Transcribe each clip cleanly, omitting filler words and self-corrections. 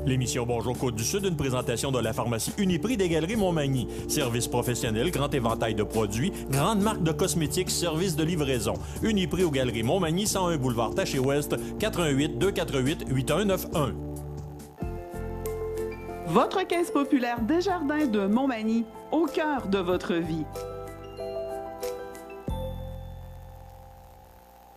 L'émission Bonjour Côte-du-Sud, une présentation de la pharmacie Uniprix des Galeries Montmagny. Service professionnel, grand éventail de produits, grande marque de cosmétiques, service de livraison. Uniprix aux Galeries Montmagny, 101 boulevard Taché-Ouest, 88 248 8191. Votre caisse populaire Desjardins de Montmagny, au cœur de votre vie.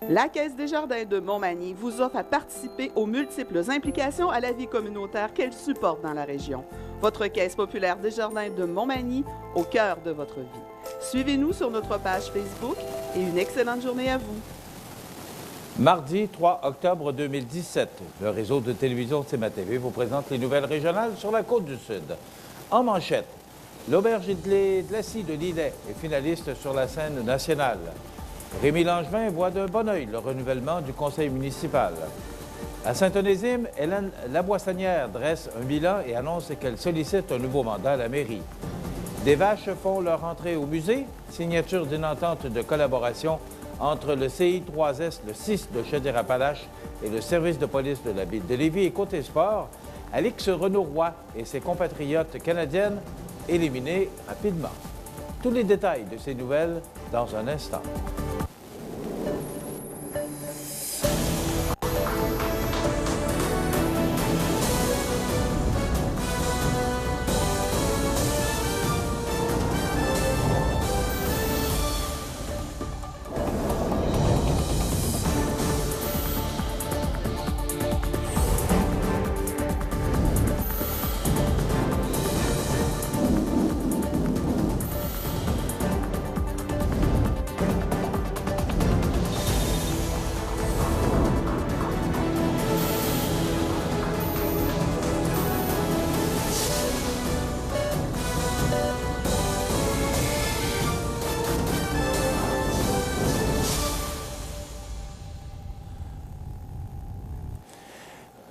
La Caisse Desjardins de Montmagny vous offre à participer aux multiples implications à la vie communautaire qu'elle supporte dans la région. Votre Caisse populaire Desjardins de Montmagny, au cœur de votre vie. Suivez-nous sur notre page Facebook et une excellente journée à vous. Mardi 3 octobre 2017, le réseau de télévision CMA-TV vous présente les nouvelles régionales sur la Côte-du-Sud. En manchette, l'Auberge de Lassie de Lillet est finaliste sur la scène nationale. Rémi Langevin voit d'un bon œil le renouvellement du conseil municipal. À Saint-Onésime, Hélène Laboissonnière dresse un bilan et annonce qu'elle sollicite un nouveau mandat à la mairie. Des vaches font leur entrée au musée, signature d'une entente de collaboration entre le CI3S, le CIS de Chaudière-Appalaches et le service de police de la ville de Lévis. Et côté sport, Alix Renaud-Roy et ses compatriotes canadiennes éliminés rapidement. Tous les détails de ces nouvelles dans un instant.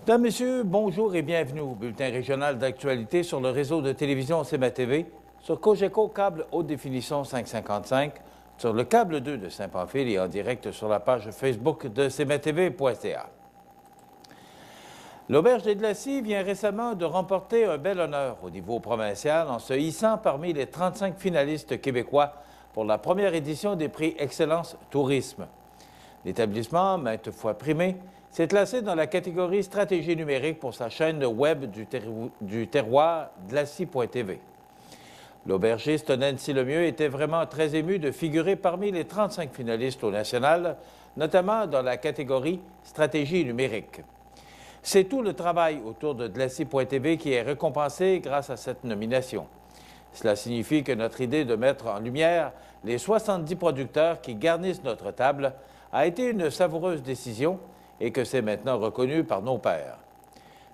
Mesdames, Messieurs, bonjour et bienvenue au bulletin régional d'actualité sur le réseau de télévision CMA-TV, sur Cogeco Câble Haute Définition 555, sur le câble 2 de Saint-Pamphile et en direct sur la page Facebook de cmatv.ca. L'Auberge des Glacis vient récemment de remporter un bel honneur au niveau provincial en se hissant parmi les 35 finalistes québécois pour la première édition des prix Excellence Tourisme. L'établissement, maintes fois primé, s'est classé dans la catégorie stratégie numérique pour sa chaîne web du terroir Glacis.tv. L'aubergiste Nancy Lemieux était vraiment très émue de figurer parmi les 35 finalistes au national, notamment dans la catégorie stratégie numérique. C'est tout le travail autour de Glacis.tv qui est récompensé grâce à cette nomination. Cela signifie que notre idée de mettre en lumière les 70 producteurs qui garnissent notre table a été une savoureuse décision et que c'est maintenant reconnu par nos pairs.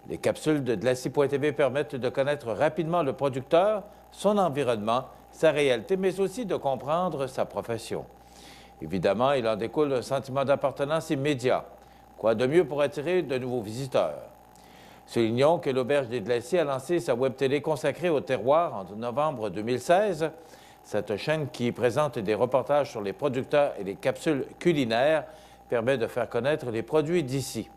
Les capsules de Glacis.tv permettent de connaître rapidement le producteur, son environnement, sa réalité, mais aussi de comprendre sa profession. Évidemment, il en découle un sentiment d'appartenance immédiat. Quoi de mieux pour attirer de nouveaux visiteurs? Soulignons que l'Auberge des Glacis a lancé sa web télé consacrée au terroir en novembre 2016. Cette chaîne qui présente des reportages sur les producteurs et les capsules culinaires permet de faire connaître les produits d'ici.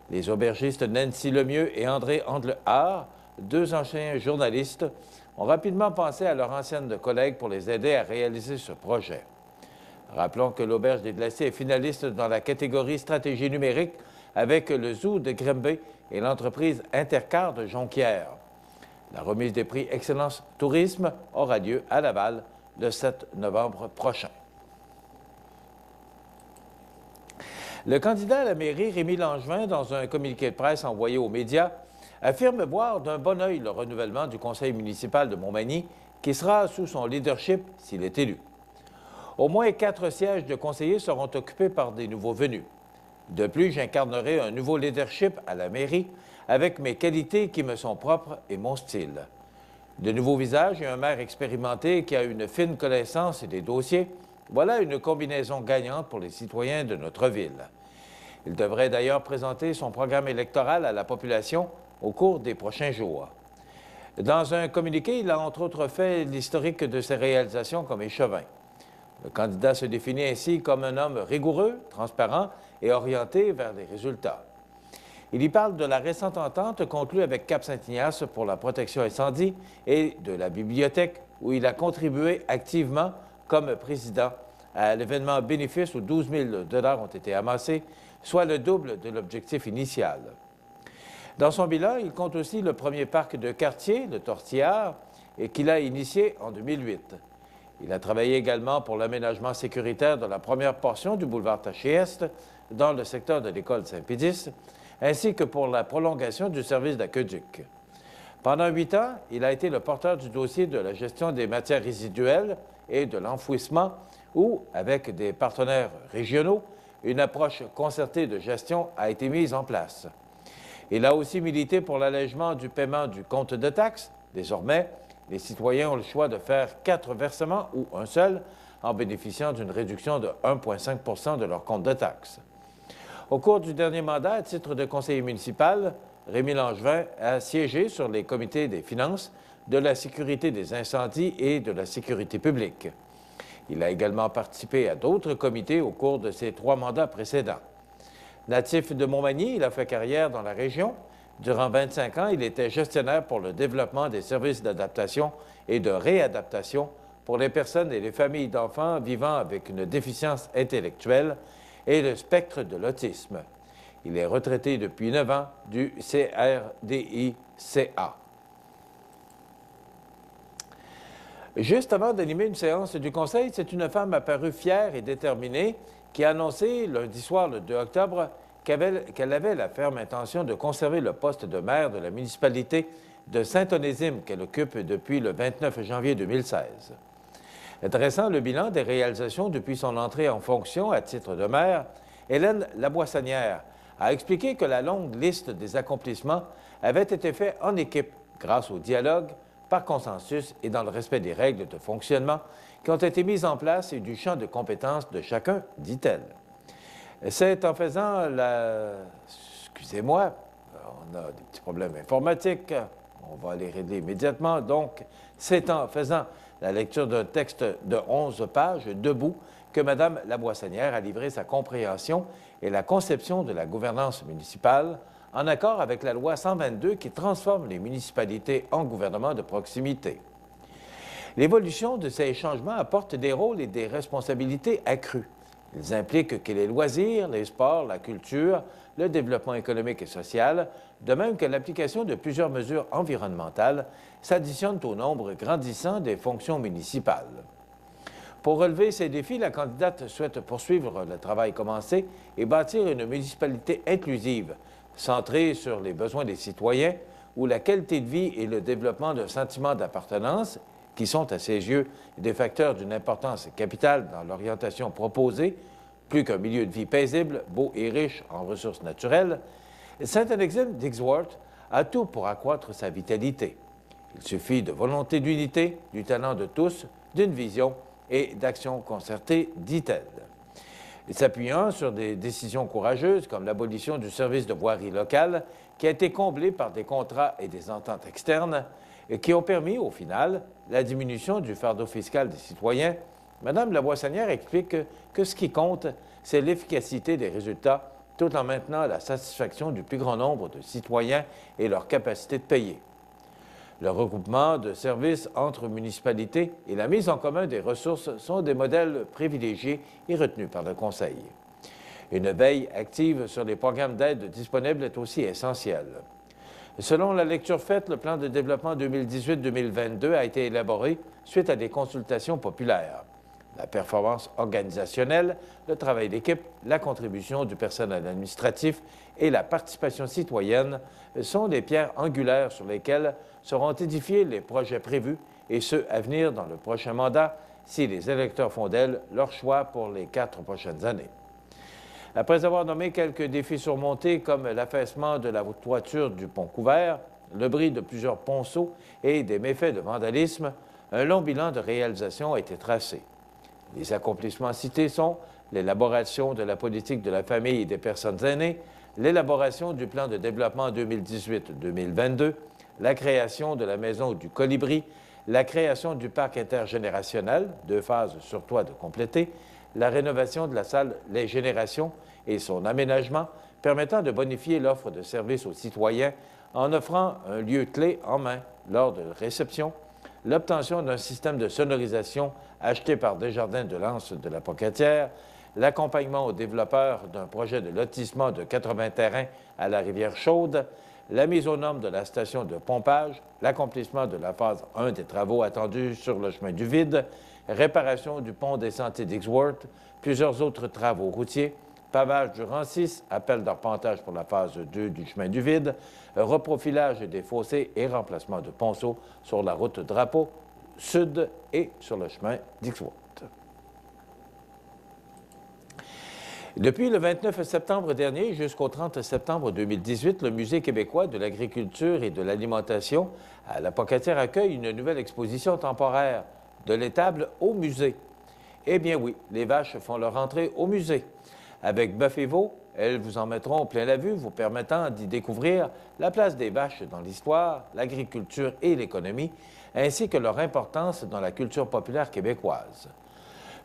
Les aubergistes Nancy Lemieux et André Andelard, deux anciens journalistes, ont rapidement pensé à leurs anciennes collègues pour les aider à réaliser ce projet. Rappelons que l'Auberge des Glacis est finaliste dans la catégorie stratégie numérique avec le Zoo de Grimby et l'entreprise Intercar de Jonquière. La remise des prix Excellence Tourisme aura lieu à Laval le 7 novembre prochain. Le candidat à la mairie, Rémi Langevin, dans un communiqué de presse envoyé aux médias, affirme voir d'un bon œil le renouvellement du conseil municipal de Montmagny, qui sera sous son leadership s'il est élu. Au moins 4 sièges de conseillers seront occupés par des nouveaux venus. De plus, j'incarnerai un nouveau leadership à la mairie avec mes qualités qui me sont propres et mon style. De nouveaux visages et un maire expérimenté qui a une fine connaissance des dossiers, voilà une combinaison gagnante pour les citoyens de notre ville. Il devrait d'ailleurs présenter son programme électoral à la population au cours des prochains jours. Dans un communiqué, il a entre autres fait l'historique de ses réalisations comme échevin. Le candidat se définit ainsi comme un homme rigoureux, transparent et orienté vers les résultats. Il y parle de la récente entente conclue avec Cap-Saint-Ignace pour la protection incendie et de la bibliothèque où il a contribué activement comme président à l'événement bénéfice où 12 000 $ ont été amassés, soit le double de l'objectif initial. Dans son bilan, il compte aussi le premier parc de quartier, le Tortillard, et qu'il a initié en 2008. Il a travaillé également pour l'aménagement sécuritaire de la première portion du boulevard Taché-Est dans le secteur de l'école Saint-Pédis, ainsi que pour la prolongation du service d'aqueduc. Pendant 8 ans, il a été le porteur du dossier de la gestion des matières résiduelles et de l'enfouissement, où, avec des partenaires régionaux, une approche concertée de gestion a été mise en place. Il a aussi milité pour l'allègement du paiement du compte de taxes. Désormais, les citoyens ont le choix de faire 4 versements ou un seul, en bénéficiant d'une réduction de 1,5 % de leur compte de taxes. Au cours du dernier mandat, à titre de conseiller municipal, Rémy Langevin a siégé sur les comités des finances, de la sécurité des incendies et de la sécurité publique. Il a également participé à d'autres comités au cours de ses 3 mandats précédents. Natif de Montmagny, il a fait carrière dans la région. Durant 25 ans, il était gestionnaire pour le développement des services d'adaptation et de réadaptation pour les personnes et les familles d'enfants vivant avec une déficience intellectuelle et le spectre de l'autisme. Il est retraité depuis 9 ans du CRDICA. Juste avant d'animer une séance du Conseil, c'est une femme apparue fière et déterminée qui a annoncé lundi soir, le 2 octobre, qu'elle avait la ferme intention de conserver le poste de maire de la municipalité de Saint-Onésime qu'elle occupe depuis le 29 janvier 2016. Dressant le bilan des réalisations depuis son entrée en fonction à titre de maire, Hélène Laboissonnière a expliqué que la longue liste des accomplissements avait été faite en équipe grâce au dialogue, par consensus et dans le respect des règles de fonctionnement qui ont été mises en place et du champ de compétences de chacun, dit-elle. C'est en faisant la... Excusez-moi, on a des petits problèmes informatiques, on va les régler immédiatement. Donc, c'est en faisant la lecture d'un texte de 11 pages, debout, que Mme Laboissonnière a livré sa compréhension et la conception de la gouvernance municipale, en accord avec la loi 122 qui transforme les municipalités en gouvernement de proximité. L'évolution de ces changements apporte des rôles et des responsabilités accrues. Ils impliquent que les loisirs, les sports, la culture, le développement économique et social, de même que l'application de plusieurs mesures environnementales, s'additionnent au nombre grandissant des fonctions municipales. Pour relever ces défis, la candidate souhaite poursuivre le travail commencé et bâtir une municipalité inclusive, centrée sur les besoins des citoyens, où la qualité de vie et le développement d'un sentiment d'appartenance, qui sont à ses yeux des facteurs d'une importance capitale dans l'orientation proposée, plus qu'un milieu de vie paisible, beau et riche en ressources naturelles, Saint-Onésime d'Ixworth a tout pour accroître sa vitalité. Il suffit de volonté d'unité, du talent de tous, d'une vision et d'action concertée, dit-elle. S'appuyant sur des décisions courageuses comme l'abolition du service de voirie locale, qui a été comblé par des contrats et des ententes externes, et qui ont permis, au final, la diminution du fardeau fiscal des citoyens, Mme Laboissonnière explique que ce qui compte, c'est l'efficacité des résultats, tout en maintenant la satisfaction du plus grand nombre de citoyens et leur capacité de payer. Le regroupement de services entre municipalités et la mise en commun des ressources sont des modèles privilégiés et retenus par le Conseil. Une veille active sur les programmes d'aide disponibles est aussi essentielle. Selon la lecture faite, le plan de développement 2018-2022 a été élaboré suite à des consultations populaires. La performance organisationnelle, le travail d'équipe, la contribution du personnel administratif et la participation citoyenne sont les pierres angulaires sur lesquelles seront édifiés les projets prévus et ceux à venir dans le prochain mandat si les électeurs font d'elle leur choix pour les 4 prochaines années. Après avoir nommé quelques défis surmontés comme l'affaissement de la toiture du pont couvert, le bris de plusieurs ponceaux et des méfaits de vandalisme, un long bilan de réalisation a été tracé. Les accomplissements cités sont l'élaboration de la politique de la famille et des personnes aînées, l'élaboration du plan de développement 2018-2022, la création de la maison du Colibri, la création du parc intergénérationnel, 2 phases sur 3 de compléter, la rénovation de la salle Les Générations et son aménagement, permettant de bonifier l'offre de services aux citoyens en offrant un lieu clé en main lors de réception, l'obtention d'un système de sonorisation acheté par Desjardins de Lens de la Pocatière, l'accompagnement aux développeurs d'un projet de lotissement de 80 terrains à la Rivière-Chaude, la mise aux normes de la station de pompage, l'accomplissement de la phase 1 des travaux attendus sur le chemin du Vide, réparation du pont des Sentiers d'Ixworth, plusieurs autres travaux routiers, pavage du rang 6, appel d'arpentage pour la phase 2 du chemin du Vide, reprofilage des fossés et remplacement de ponceaux sur la route Drapeau Sud et sur le chemin d'Ixworth. Depuis le 29 septembre dernier jusqu'au 30 septembre 2018, le Musée québécois de l'agriculture et de l'alimentation à la Pocatière accueille une nouvelle exposition temporaire, de l'étable au musée. Eh bien oui, les vaches font leur entrée au musée. Avec bœuf et veau, elles vous en mettront plein la vue, vous permettant d'y découvrir la place des vaches dans l'histoire, l'agriculture et l'économie, ainsi que leur importance dans la culture populaire québécoise.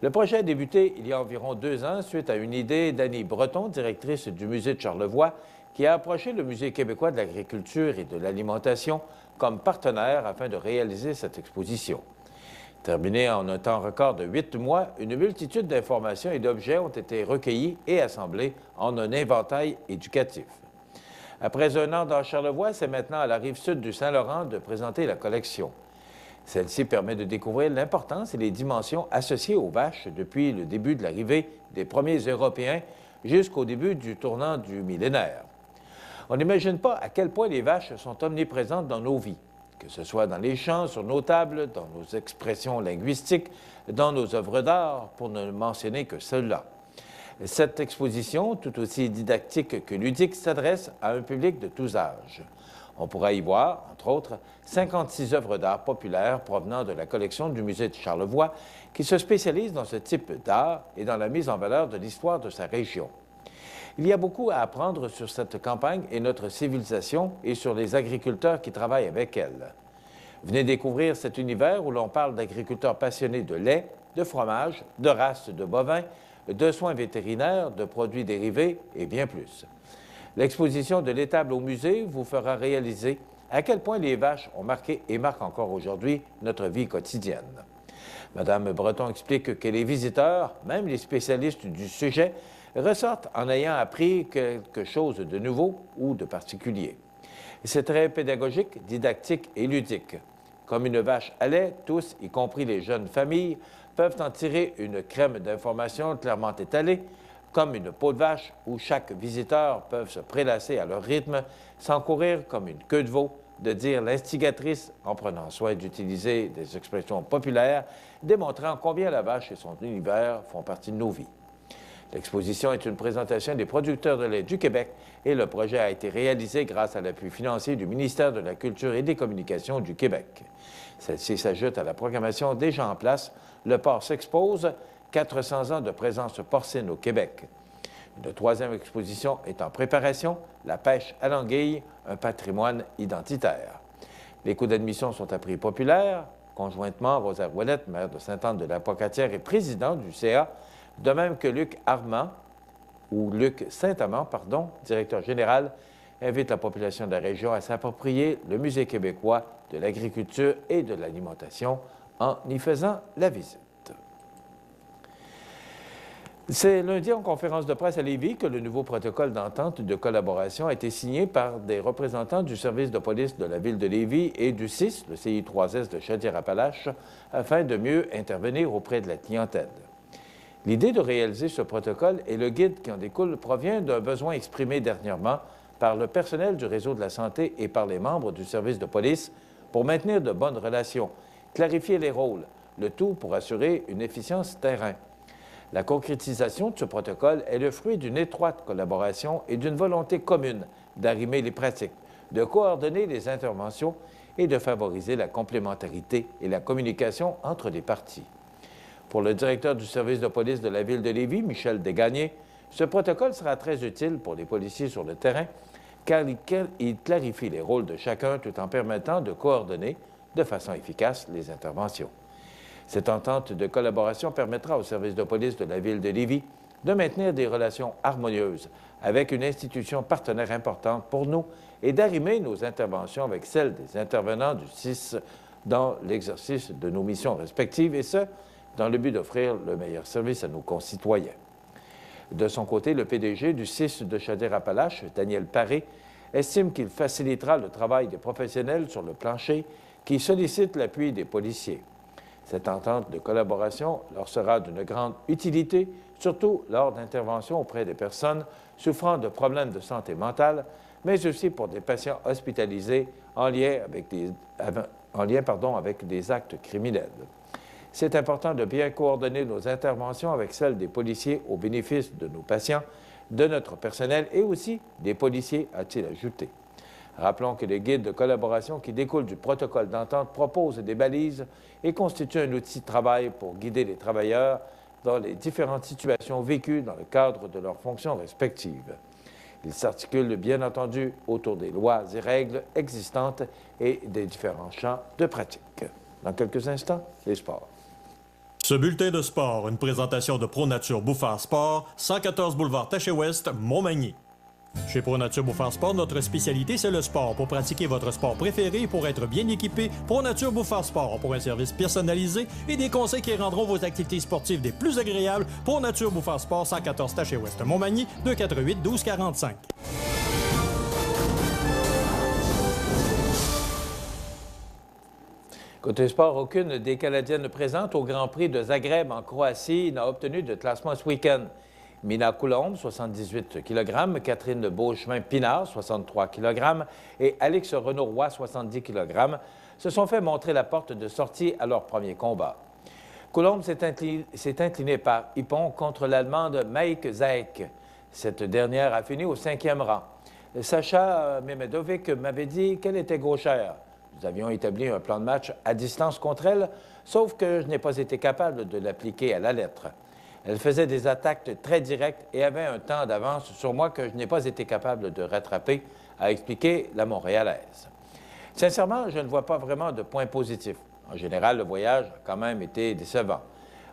Le projet a débuté il y a environ 2 ans suite à une idée d'Annie Breton, directrice du Musée de Charlevoix, qui a approché le Musée québécois de l'agriculture et de l'alimentation comme partenaire afin de réaliser cette exposition. Terminée en un temps record de 8 mois, une multitude d'informations et d'objets ont été recueillis et assemblés en un inventaire éducatif. Après 1 an dans Charlevoix, c'est maintenant à la rive sud du Saint-Laurent de présenter la collection. Celle-ci permet de découvrir l'importance et les dimensions associées aux vaches depuis le début de l'arrivée des premiers Européens jusqu'au début du tournant du millénaire. On n'imagine pas à quel point les vaches sont omniprésentes dans nos vies, que ce soit dans les champs, sur nos tables, dans nos expressions linguistiques, dans nos œuvres d'art, pour ne mentionner que cela. Cette exposition, tout aussi didactique que ludique, s'adresse à un public de tous âges. On pourra y voir, entre autres, 56 œuvres d'art populaires provenant de la collection du Musée de Charlevoix, qui se spécialise dans ce type d'art et dans la mise en valeur de l'histoire de sa région. Il y a beaucoup à apprendre sur cette campagne et notre civilisation et sur les agriculteurs qui travaillent avec elle. Venez découvrir cet univers où l'on parle d'agriculteurs passionnés de lait, de fromage, de races de bovins, de soins vétérinaires, de produits dérivés et bien plus. L'exposition de l'étable au musée vous fera réaliser à quel point les vaches ont marqué et marquent encore aujourd'hui notre vie quotidienne. Madame Breton explique que les visiteurs, même les spécialistes du sujet, ressortent en ayant appris quelque chose de nouveau ou de particulier. C'est très pédagogique, didactique et ludique. Comme une vache à lait, tous, y compris les jeunes familles, peuvent en tirer une crème d'information clairement étalée, comme une peau de vache où chaque visiteur peut se prélasser à leur rythme sans courir comme une queue de veau, de dire l'instigatrice en prenant soin d'utiliser des expressions populaires, démontrant combien la vache et son univers font partie de nos vies. L'exposition est une présentation des producteurs de lait du Québec et le projet a été réalisé grâce à l'appui financier du ministère de la Culture et des Communications du Québec. Celle-ci s'ajoute à la programmation déjà en place. Le porc s'expose, 400 ans de présence porcine au Québec. Une 3e exposition est en préparation, la pêche à l'anguille, un patrimoine identitaire. Les coûts d'admission sont à prix populaire. Conjointement, Rosa Ouellette, maire de Sainte-Anne-de-la-Pocatière et président du CA, de même que Luc Saint-Amand, directeur général, invite la population de la région à s'approprier le Musée québécois de l'agriculture et de l'alimentation en y faisant la visite. C'est lundi en conférence de presse à Lévis que le nouveau protocole d'entente de collaboration a été signé par des représentants du service de police de la ville de Lévis et du CIS, le CI3S de Chaudière-Appalaches, afin de mieux intervenir auprès de la clientèle. L'idée de réaliser ce protocole et le guide qui en découle provient d'un besoin exprimé dernièrement par le personnel du réseau de la santé et par les membres du service de police pour maintenir de bonnes relations, clarifier les rôles, le tout pour assurer une efficience terrain. La concrétisation de ce protocole est le fruit d'une étroite collaboration et d'une volonté commune d'arrimer les pratiques, de coordonner les interventions et de favoriser la complémentarité et la communication entre les parties. Pour le directeur du service de police de la ville de Lévis, Michel Desgagnés, ce protocole sera très utile pour les policiers sur le terrain car il clarifie les rôles de chacun tout en permettant de coordonner de façon efficace les interventions. Cette entente de collaboration permettra au service de police de la ville de Lévis de maintenir des relations harmonieuses avec une institution partenaire importante pour nous et d'arrimer nos interventions avec celles des intervenants du CIS dans l'exercice de nos missions respectives, et ce, dans le but d'offrir le meilleur service à nos concitoyens. De son côté, le PDG du CIS de Chaudière-Appalaches, Daniel Paré, estime qu'il facilitera le travail des professionnels sur le plancher qui sollicitent l'appui des policiers. Cette entente de collaboration leur sera d'une grande utilité, surtout lors d'interventions auprès des personnes souffrant de problèmes de santé mentale, mais aussi pour des patients hospitalisés en lien avec des actes criminels. C'est important de bien coordonner nos interventions avec celles des policiers au bénéfice de nos patients, de notre personnel et aussi des policiers, a-t-il ajouté. Rappelons que les guides de collaboration qui découlent du protocole d'entente proposent des balises et constituent un outil de travail pour guider les travailleurs dans les différentes situations vécues dans le cadre de leurs fonctions respectives. Ils s'articulent bien entendu autour des lois et règles existantes et des différents champs de pratique. Dans quelques instants, les sports. Ce bulletin de sport, une présentation de ProNature Bouffard Sport, 114 boulevard Taché-Ouest, Montmagny. Chez ProNature Bouffard Sport, notre spécialité, c'est le sport. Pour pratiquer votre sport préféré et pour être bien équipé, ProNature Bouffard Sport pour un service personnalisé et des conseils qui rendront vos activités sportives des plus agréables. ProNature Bouffard Sport, 114 Taché-Ouest, Montmagny, 248-1245. Côté sport, aucune des Canadiennes présentes au Grand Prix de Zagreb en Croatie n'a obtenu de classement ce week-end. Mina Coulombe, 78 kg, Catherine Beauchemin-Pinard, 63 kg et Alix Renaud-Roy, 70 kg, se sont fait montrer la porte de sortie à leur premier combat. Coulombe s'est inclinée par ippon contre l'Allemande Maïk Zaek. Cette dernière a fini au 5e rang. Sacha Memedovic m'avait dit qu'elle était gauchère. Nous avions établi un plan de match à distance contre elle, sauf que je n'ai pas été capable de l'appliquer à la lettre. Elle faisait des attaques très directes et avait un temps d'avance sur moi que je n'ai pas été capable de rattraper, a expliqué la Montréalaise. Sincèrement, je ne vois pas vraiment de points positifs. En général, le voyage a quand même été décevant.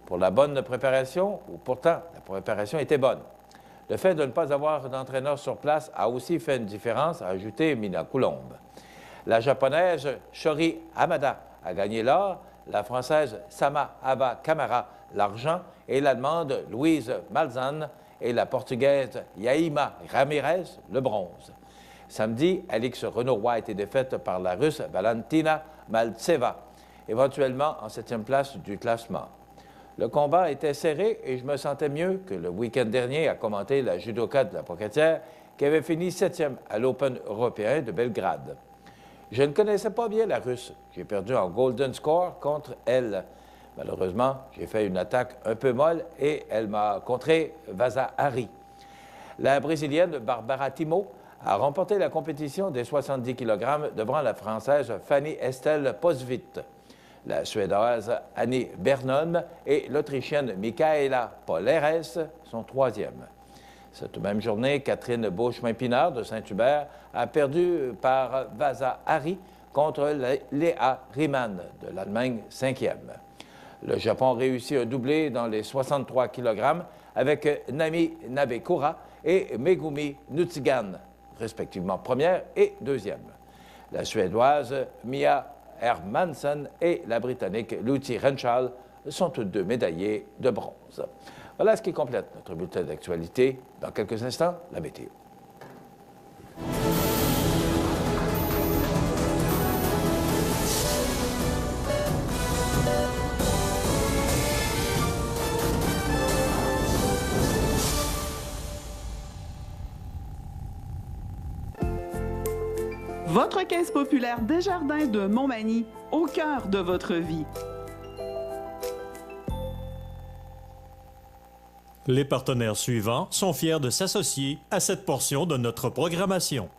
Pour la bonne préparation, ou pourtant, la préparation était bonne. Le fait de ne pas avoir d'entraîneur sur place a aussi fait une différence, a ajouté Mina Coulombe. La Japonaise Shori Hamada a gagné l'or, la Française Sama Aba Kamara l'argent et l'Allemande Louise Malzahn et la Portugaise Yaima Ramirez le bronze. Samedi, Alix Renaud-Roy a été défaite par la Russe Valentina Maltseva, éventuellement en 7e place du classement. Le combat était serré et je me sentais mieux que le week-end dernier, a commenté la judoka de la Pocatière qui avait fini 7e à l'Open européen de Belgrade. Je ne connaissais pas bien la Russe. J'ai perdu en golden score contre elle. Malheureusement, j'ai fait une attaque un peu molle et elle m'a contré Vaza Hari. La Brésilienne Barbara Timo a remporté la compétition des 70 kg devant la Française Fanny Estelle Posvit. La Suédoise Annie Bernon et l'Autrichienne Michaela Poleres sont 3e. Cette même journée, Catherine Beauchemin-Pinard de Saint-Hubert a perdu par Vaza Hari contre Léa Riemann de l'Allemagne 5e. Le Japon réussit un doublé dans les 63 kg avec Nami Nabekura et Megumi Nuttigan, respectivement 1re et 2e. La Suédoise Mia Hermansson et la Britannique Lucy Renshall sont toutes deux médaillées de bronze. Voilà ce qui complète notre bulletin d'actualité. Dans quelques instants, la météo. Votre caisse populaire Desjardins de Montmagny, au cœur de votre vie. Les partenaires suivants sont fiers de s'associer à cette portion de notre programmation.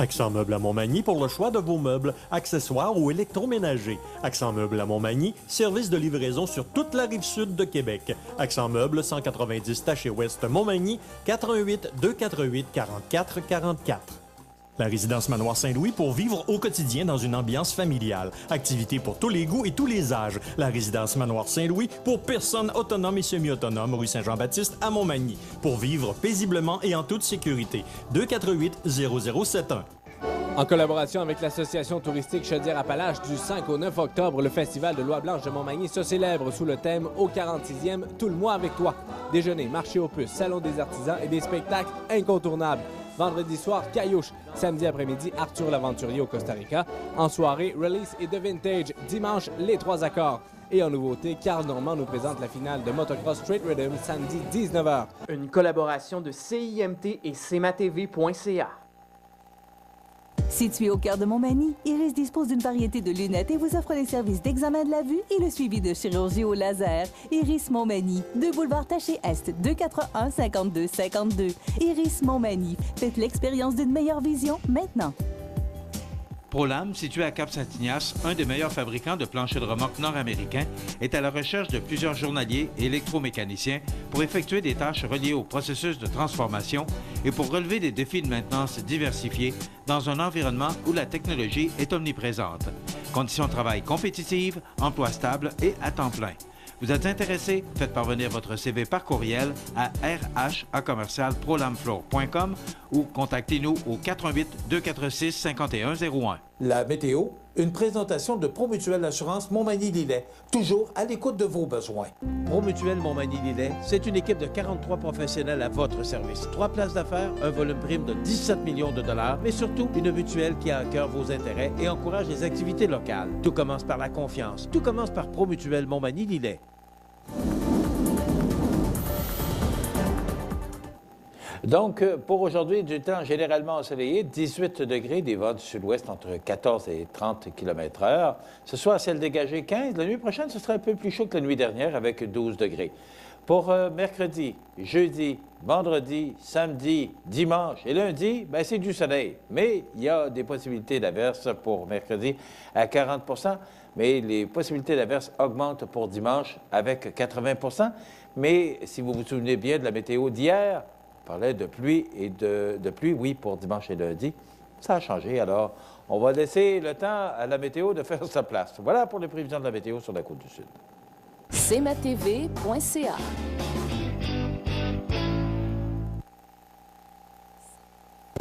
Accent Meubles à Montmagny pour le choix de vos meubles, accessoires ou électroménagers. Accent Meubles à Montmagny, service de livraison sur toute la rive sud de Québec. Accent Meubles, 190 Taché Ouest Montmagny, 418 248 44 44. La résidence Manoir Saint-Louis pour vivre au quotidien dans une ambiance familiale. Activités pour tous les goûts et tous les âges. La résidence Manoir Saint-Louis pour personnes autonomes et semi-autonomes, rue Saint-Jean-Baptiste à Montmagny. Pour vivre paisiblement et en toute sécurité. 248-0071. En collaboration avec l'Association touristique Chaudière-Appalaches, du 5 au 9 octobre, le Festival de l'Oie Blanche de Montmagny se célèbre sous le thème « Au 46e, tout le mois avec toi ». Déjeuner, marché aux puces, salon des artisans et des spectacles incontournables. Vendredi soir, Caillouche. Samedi après-midi, Arthur l'Aventurier au Costa Rica. En soirée, Release et The Vintage. Dimanche, Les Trois Accords. Et en nouveauté, Carl Normand nous présente la finale de Motocross Straight Rhythm samedi 19h. Une collaboration de CIMT et CMATV.ca. Situé au cœur de Montmagny, Iris dispose d'une variété de lunettes et vous offre les services d'examen de la vue et le suivi de chirurgie au laser. Iris Montmagny, 2 boulevard Taché Est, 241-5252. Iris Montmagny, faites l'expérience d'une meilleure vision maintenant. ProLam, situé à Cap-Saint-Ignace, un des meilleurs fabricants de planchers de remorque nord-américains, est à la recherche de plusieurs journaliers et électromécaniciens pour effectuer des tâches reliées au processus de transformation et pour relever des défis de maintenance diversifiés dans un environnement où la technologie est omniprésente. Conditions de travail compétitives, emploi stable et à temps plein. Vous êtes intéressé? Faites parvenir votre CV par courriel à rh@prolamfloor.com ou contactez-nous au 418-246-5101. La météo, une présentation de Promutuelle Assurance Montmagny-Lillet, toujours à l'écoute de vos besoins. Promutuelle Montmagny-Lillet, c'est une équipe de 43 professionnels à votre service. 3 places d'affaires, un volume prime de 17 millions de dollars, mais surtout une mutuelle qui a à cœur vos intérêts et encourage les activités locales. Tout commence par la confiance. Tout commence par Promutuelle Montmagny-Lillet. Donc, pour aujourd'hui, du temps généralement ensoleillé, 18 degrés, des vents du sud-ouest entre 14 et 30 km/h. Ce soir, ciel dégagé 15. La nuit prochaine, ce sera un peu plus chaud que la nuit dernière avec 12 degrés. Pour mercredi, jeudi, vendredi, samedi, dimanche et lundi, bien, c'est du soleil. Mais il y a des possibilités d'averses pour mercredi à 40 %, mais les possibilités d'averses augmentent pour dimanche avec 80 %. Mais si vous vous souvenez bien de la météo d'hier, on parlait de pluie et de pluie, oui, pour dimanche et lundi. Ça a changé, alors on va laisser le temps à la météo de faire sa place. Voilà pour les prévisions de la météo sur la Côte-du-Sud. cmatv.ca.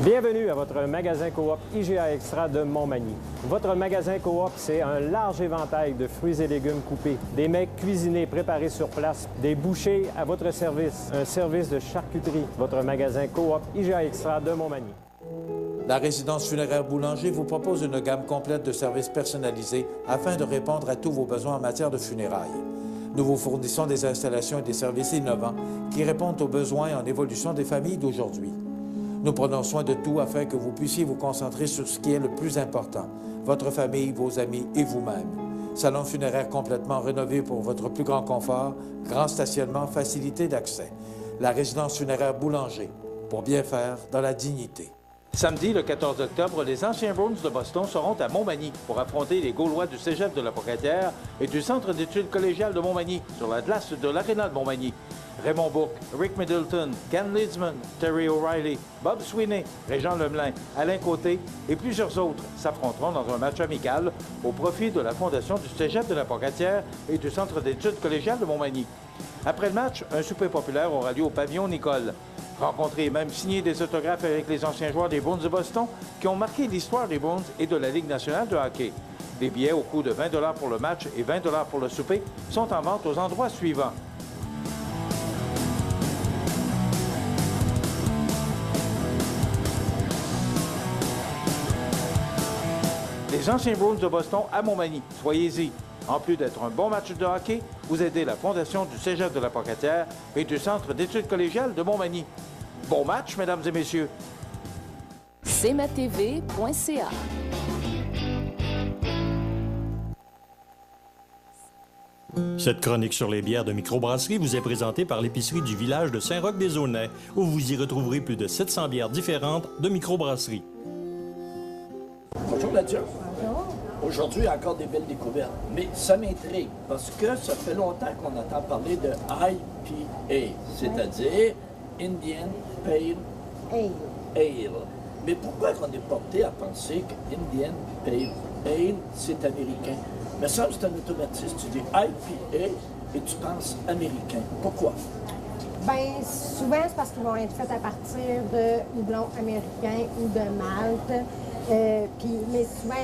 Bienvenue à votre magasin Coop IGA Extra de Montmagny. Votre magasin Coop, c'est un large éventail de fruits et légumes coupés, des mets cuisinés préparés sur place, des bouchées à votre service, un service de charcuterie. Votre magasin Coop IGA Extra de Montmagny. La résidence funéraire Boulanger vous propose une gamme complète de services personnalisés afin de répondre à tous vos besoins en matière de funérailles. Nous vous fournissons des installations et des services innovants qui répondent aux besoins en évolution des familles d'aujourd'hui. Nous prenons soin de tout afin que vous puissiez vous concentrer sur ce qui est le plus important, votre famille, vos amis et vous-même. Salon funéraire complètement rénové pour votre plus grand confort, grand stationnement, facilité d'accès. La résidence funéraire Boulanger, pour bien faire dans la dignité. Samedi, le 14 octobre, les anciens Browns de Boston seront à Montmagny pour affronter les Gaulois du Cégep de la Pocatière et du Centre d'études collégiales de Montmagny sur la glace de l'Aréna de Montmagny. Raymond Bourque, Rick Middleton, Ken Lidsman, Terry O'Reilly, Bob Sweeney, Régent Lemelin, Alain Côté et plusieurs autres s'affronteront dans un match amical au profit de la Fondation du Cégep de la Pocatière et du Centre d'études collégiales de Montmagny. Après le match, un souper populaire aura lieu au pavillon Nicole. Rencontrer et même signer des autographes avec les anciens joueurs des Bruins de Boston qui ont marqué l'histoire des Bruins et de la Ligue nationale de hockey. Des billets au coût de 20 $ pour le match et 20 $ pour le souper sont en vente aux endroits suivants. Les anciens Bruins de Boston à Montmagny, soyez-y. En plus d'être un bon match de hockey, vous aidez la Fondation du Cégep de la Pocatière et du Centre d'études collégiales de Montmagny. Bon match, mesdames et messieurs. cmatv.ca. Cette chronique sur les bières de microbrasserie vous est présentée par l'épicerie du village de Saint-Roch-des-Aulnay, où vous y retrouverez plus de 700 bières différentes de microbrasserie. Bonjour Nadia. Bonjour. Aujourd'hui, encore des belles découvertes. Mais ça m'intrigue parce que ça fait longtemps qu'on entend parler de IPA, c'est-à-dire Indian Pale Ale. Mais pourquoi on est porté à penser que Indian Pale Ale, c'est américain? Mais ça, c'est un automatisme. Tu dis IPA et tu penses américain. Pourquoi? Bien, souvent, c'est parce qu'ils vont être faits à partir de houblon américain ou de Malte. Mais souvent,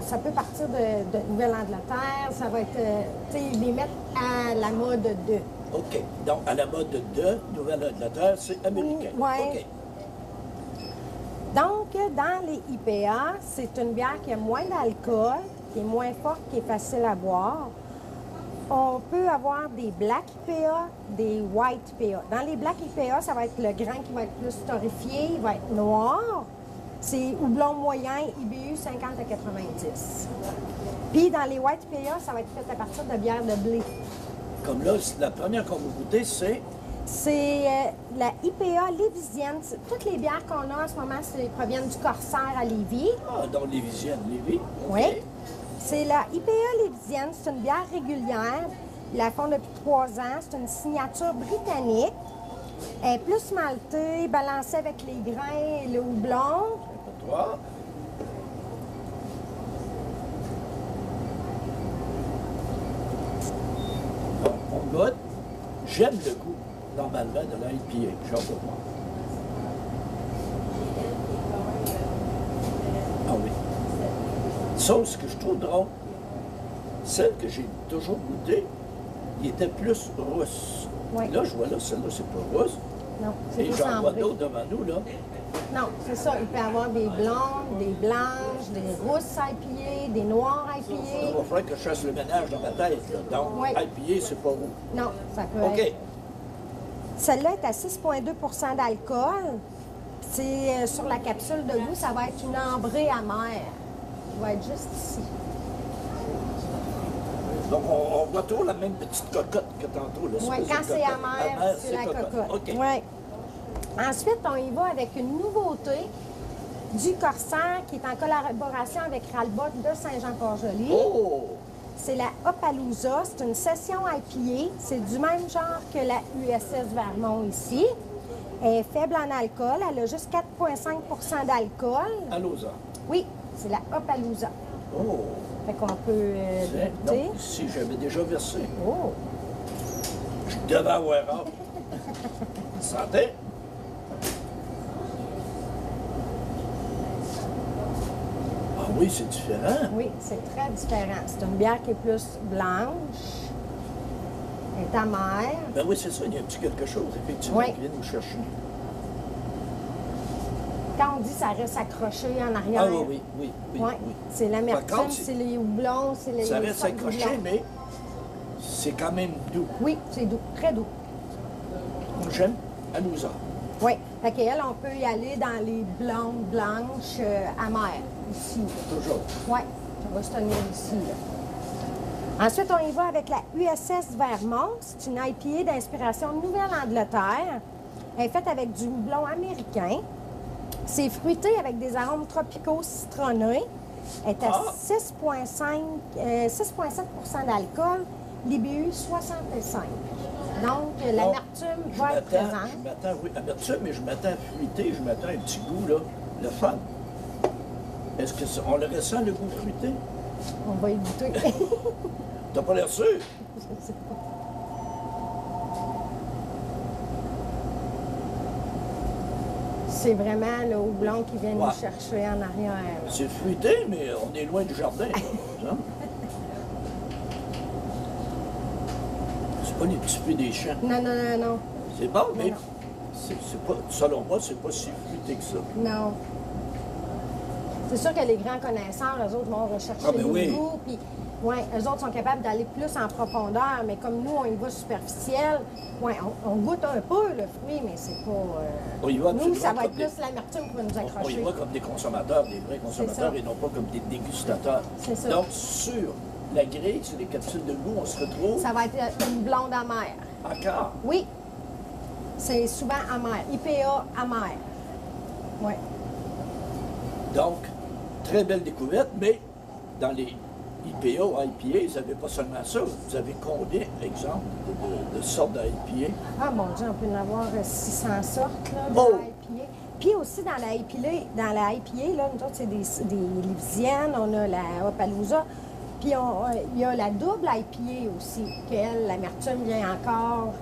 ça peut partir de Nouvelle-Angleterre. Ça va être, tu sais, ils les mettent à la mode de. OK. Donc, à la mode de Nouvelle-Angleterre, c'est américain. Oui. OK. Donc, dans les IPA, c'est une bière qui a moins d'alcool, qui est moins forte, qui est facile à boire. On peut avoir des Black IPA, des White IPA. Dans les Black IPA, ça va être le grain qui va être plus torréfié, il va être noir. C'est houblon moyen, IBU 50 à 90. Puis dans les White IPA, ça va être fait à partir de bière de blé. Comme là, la première qu'on va goûter, c'est... C'est la IPA lévisienne. Toutes les bières qu'on a en ce moment, proviennent du Corsaire à Lévis. Ah, donc lévisienne, Lévis. Oui. C'est la IPA lévisienne. C'est une bière régulière. Ils la font depuis 3 ans. C'est une signature britannique. Elle est plus maltée, balancée avec les grains et le houblon. C'est pour toi. Bon, on goûte. J'aime le goût, normalement, de la IPA. J'ai hâte de voir. Ah oui. Sauf ce que je trouve drôle, celle que j'ai toujours goûtée, il était plus rousse. Oui. Là, je vois là, celle-là, c'est pas rousse. Non, c'est Et plus j'en vois ambré. d'autres devant nous, là. Non, c'est ça. Il peut y avoir des blondes, des blanches, des rousses IPA, des noires Il IPA. va falloir que je fasse le ménage dans ma tête, là. Donc, Oui. IPA, c'est pas roux. Non, ça peut OK. être. Celle-là est à 6,2 d'alcool. C'est sur la capsule de goût, ça va être une ambrée amère. Il va être juste ici. Donc, on voit toujours la même petite cocotte que tantôt. Là. Oui, quand c'est amer, c'est la cocotte. OK. Ouais. Ensuite, on y va avec une nouveauté du Corsaire qui est en collaboration avec Ralbot de Saint-Jean-Port-Joli. Oh! C'est la Hopalooza. C'est une session IPA. C'est du même genre que la USS Vermont ici. Elle est faible en alcool. Elle a juste 4,5 d'alcool. Alloza. Oui, c'est la Hopalooza. Oh! Fait qu'on peut Non, goûter. ici, j'avais déjà versé. Oh! Je devais avoir hâte. Santé! Ah oui, c'est différent. Oui, c'est très différent. C'est une bière qui est plus blanche. Elle est amère. Ben oui, c'est ça, il y a un petit quelque chose, effectivement, Oui. qui vient nous chercher. Quand on dit ça reste accroché en arrière. Ah oui, oui, oui, Ouais. oui. C'est Par l'amertume, contre, c'est les houblons, c'est les. Ça les reste sortes accroché, d'houblons. mais c'est quand même doux. Oui, c'est doux, très doux. J'aime Alloza. Oui. Fait qu'elle, on peut y aller dans les blondes blanches amères, ici. Toujours. Oui, ça va se tenir ici. Là. Ensuite, on y va avec la USS Vermont. C'est une IPA d'inspiration Nouvelle-Angleterre. Elle est faite avec du houblon américain. C'est fruité avec des arômes tropicaux citronnés. Elle est à 6,7 d'alcool. L'IBU 65. Donc, l'amertume va être présente. Je m'attends, oui, amertume, mais je m'attends à fruité, je m'attends à un petit goût, là, le fun. Est-ce qu'on le ressent, le goût fruité? On va y goûter. T'as pas l'air sûr? Je sais pas. C'est vraiment le houblon qui vient nous chercher en arrière. C'est fruité, mais on est loin du jardin, là, hein? C'est pas les petits fruits des champs. Non, non, non, non. C'est bon, mais non. c'est pas, selon moi, c'est pas si fruité que ça. Non. C'est sûr que les grands connaisseurs, eux autres, vont rechercher Ah, ben le oui. goût. Puis, ouais, eux autres sont capables d'aller plus en profondeur. Mais comme nous, on y va superficiel, ouais, on goûte un peu le fruit, mais c'est pas... On y va nous, absolument ça va être comme des- plus l'amertume qui va nous On y accrocher. va comme des consommateurs, des vrais consommateurs, ça. et non pas comme des dégustateurs. C'est ça. Donc, sur la grille, sur les capsules de goût, on se retrouve Ça va être une blonde amère. encore. Oui. C'est souvent amer. IPA amère. Oui. Donc, très belle découverte, mais dans les IPA, IPA, vous n'avez pas seulement ça. Vous avez combien, exemple, de sortes d'IPA? Ah mon Dieu, on peut en avoir 600 sortes là, de Oh! IPA. Puis aussi dans la IPA, là, nous autres, c'est des Livisiennes, on a la Opalooza, puis il y a la double IPA aussi, qu'elle, l'amertume vient encore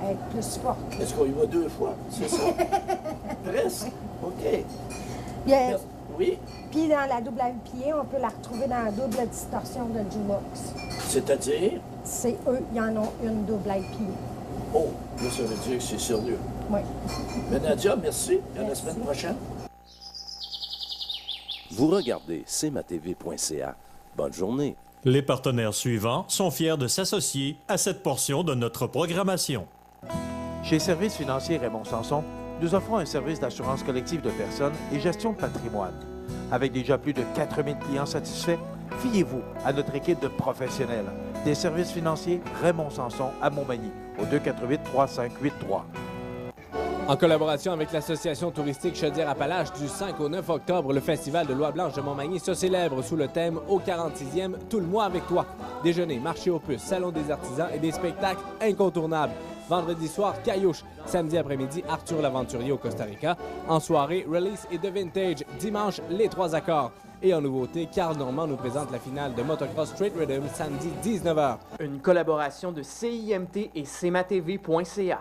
être plus forte. Est-ce qu'on y va 2 fois? C'est ça? Presque? OK. Oui. Puis dans la double IPA, on peut la retrouver dans la double distorsion de Jumox. C'est-à-dire? C'est eux, ils en ont une double IPA. Oh, là, ça veut dire que c'est sérieux. Oui. Ben Nadia, merci. À la semaine prochaine. Vous regardez cmatv.ca. Bonne journée. Les partenaires suivants sont fiers de s'associer à cette portion de notre programmation. Chez Services financiers Raymond Sanson, nous offrons un service d'assurance collective de personnes et gestion de patrimoine. Avec déjà plus de 4000 clients satisfaits, fiez-vous à notre équipe de professionnels. Des services financiers Raymond Sanson à Montmagny, au 248-3583. En collaboration avec l'Association touristique Chaudière-Appalaches, du 5 au 9 octobre, le Festival de l'Oie Blanche de Montmagny se célèbre sous le thème « Au 46e, tout le mois avec toi ». Déjeuner, marché aux puces, salon des artisans et des spectacles incontournables. Vendredi soir, Caillouche. Samedi après-midi, Arthur l'Aventurier au Costa Rica. En soirée, Release et The Vintage. Dimanche, les 3 accords. Et en nouveauté, Carl Normand nous présente la finale de Motocross Street Rhythm samedi 19h. Une collaboration de CIMT et cmatv.ca.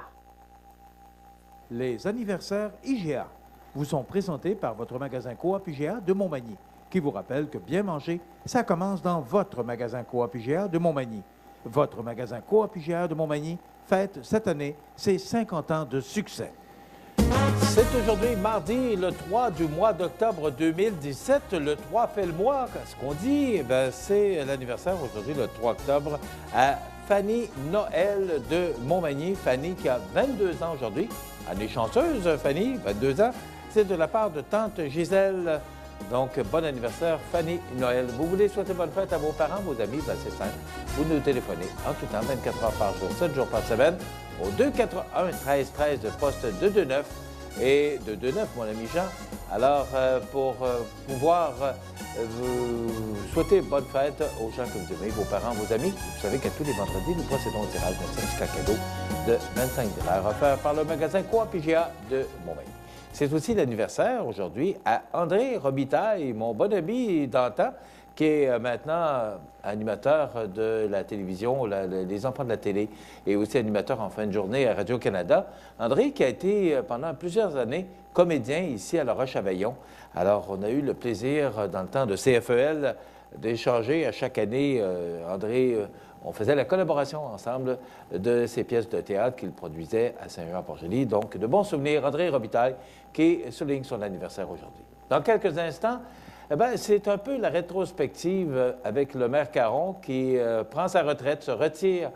Les anniversaires IGA vous sont présentés par votre magasin Coop IGA de Montmagny, qui vous rappelle que bien manger, ça commence dans votre magasin Coop IGA de Montmagny. Votre magasin Coop IGA de Montmagny fête cette année ses 50 ans de succès. C'est aujourd'hui mardi, le 3 du mois d'octobre 2017. Le 3 fait le mois. Ce qu'on dit, c'est l'anniversaire aujourd'hui, le 3 octobre, à Fanny Noël de Montmagny. Fanny qui a 22 ans aujourd'hui. Elle est chanceuse, Fanny, 22 ans. C'est de la part de tante Gisèle. Donc, bon anniversaire, Fanny Noël. Vous voulez souhaiter bonne fête à vos parents, vos amis? C'est simple. Vous nous téléphonez en tout temps, 24 heures par jour, 7 jours par semaine, au 281-1313 de poste 229 et 229, mon ami Jean. Alors, pour pouvoir vous souhaiter bonne fête aux gens que vous aimez, vos parents, vos amis, vous savez qu'à tous les vendredis, nous procédons au tirage d'un certificat cadeau de 25 $ offert par le magasin Coop IGA de Montmagny. C'est aussi l'anniversaire aujourd'hui à André Robitaille, mon bon ami d'antan, qui est maintenant animateur de la télévision, les enfants de la télé, et aussi animateur en fin de journée à Radio-Canada. André qui a été pendant plusieurs années comédien ici à La Roche-Aveillon. Alors, on a eu le plaisir, dans le temps de CFEL, d'échanger à chaque année. André, on faisait la collaboration ensemble de ces pièces de théâtre qu'il produisait à Saint-Jean-Port-Joli. Donc, de bons souvenirs. André Robitaille, qui souligne son anniversaire aujourd'hui. Dans quelques instants, c'est un peu la rétrospective avec le maire Caron qui prend sa retraite, se retire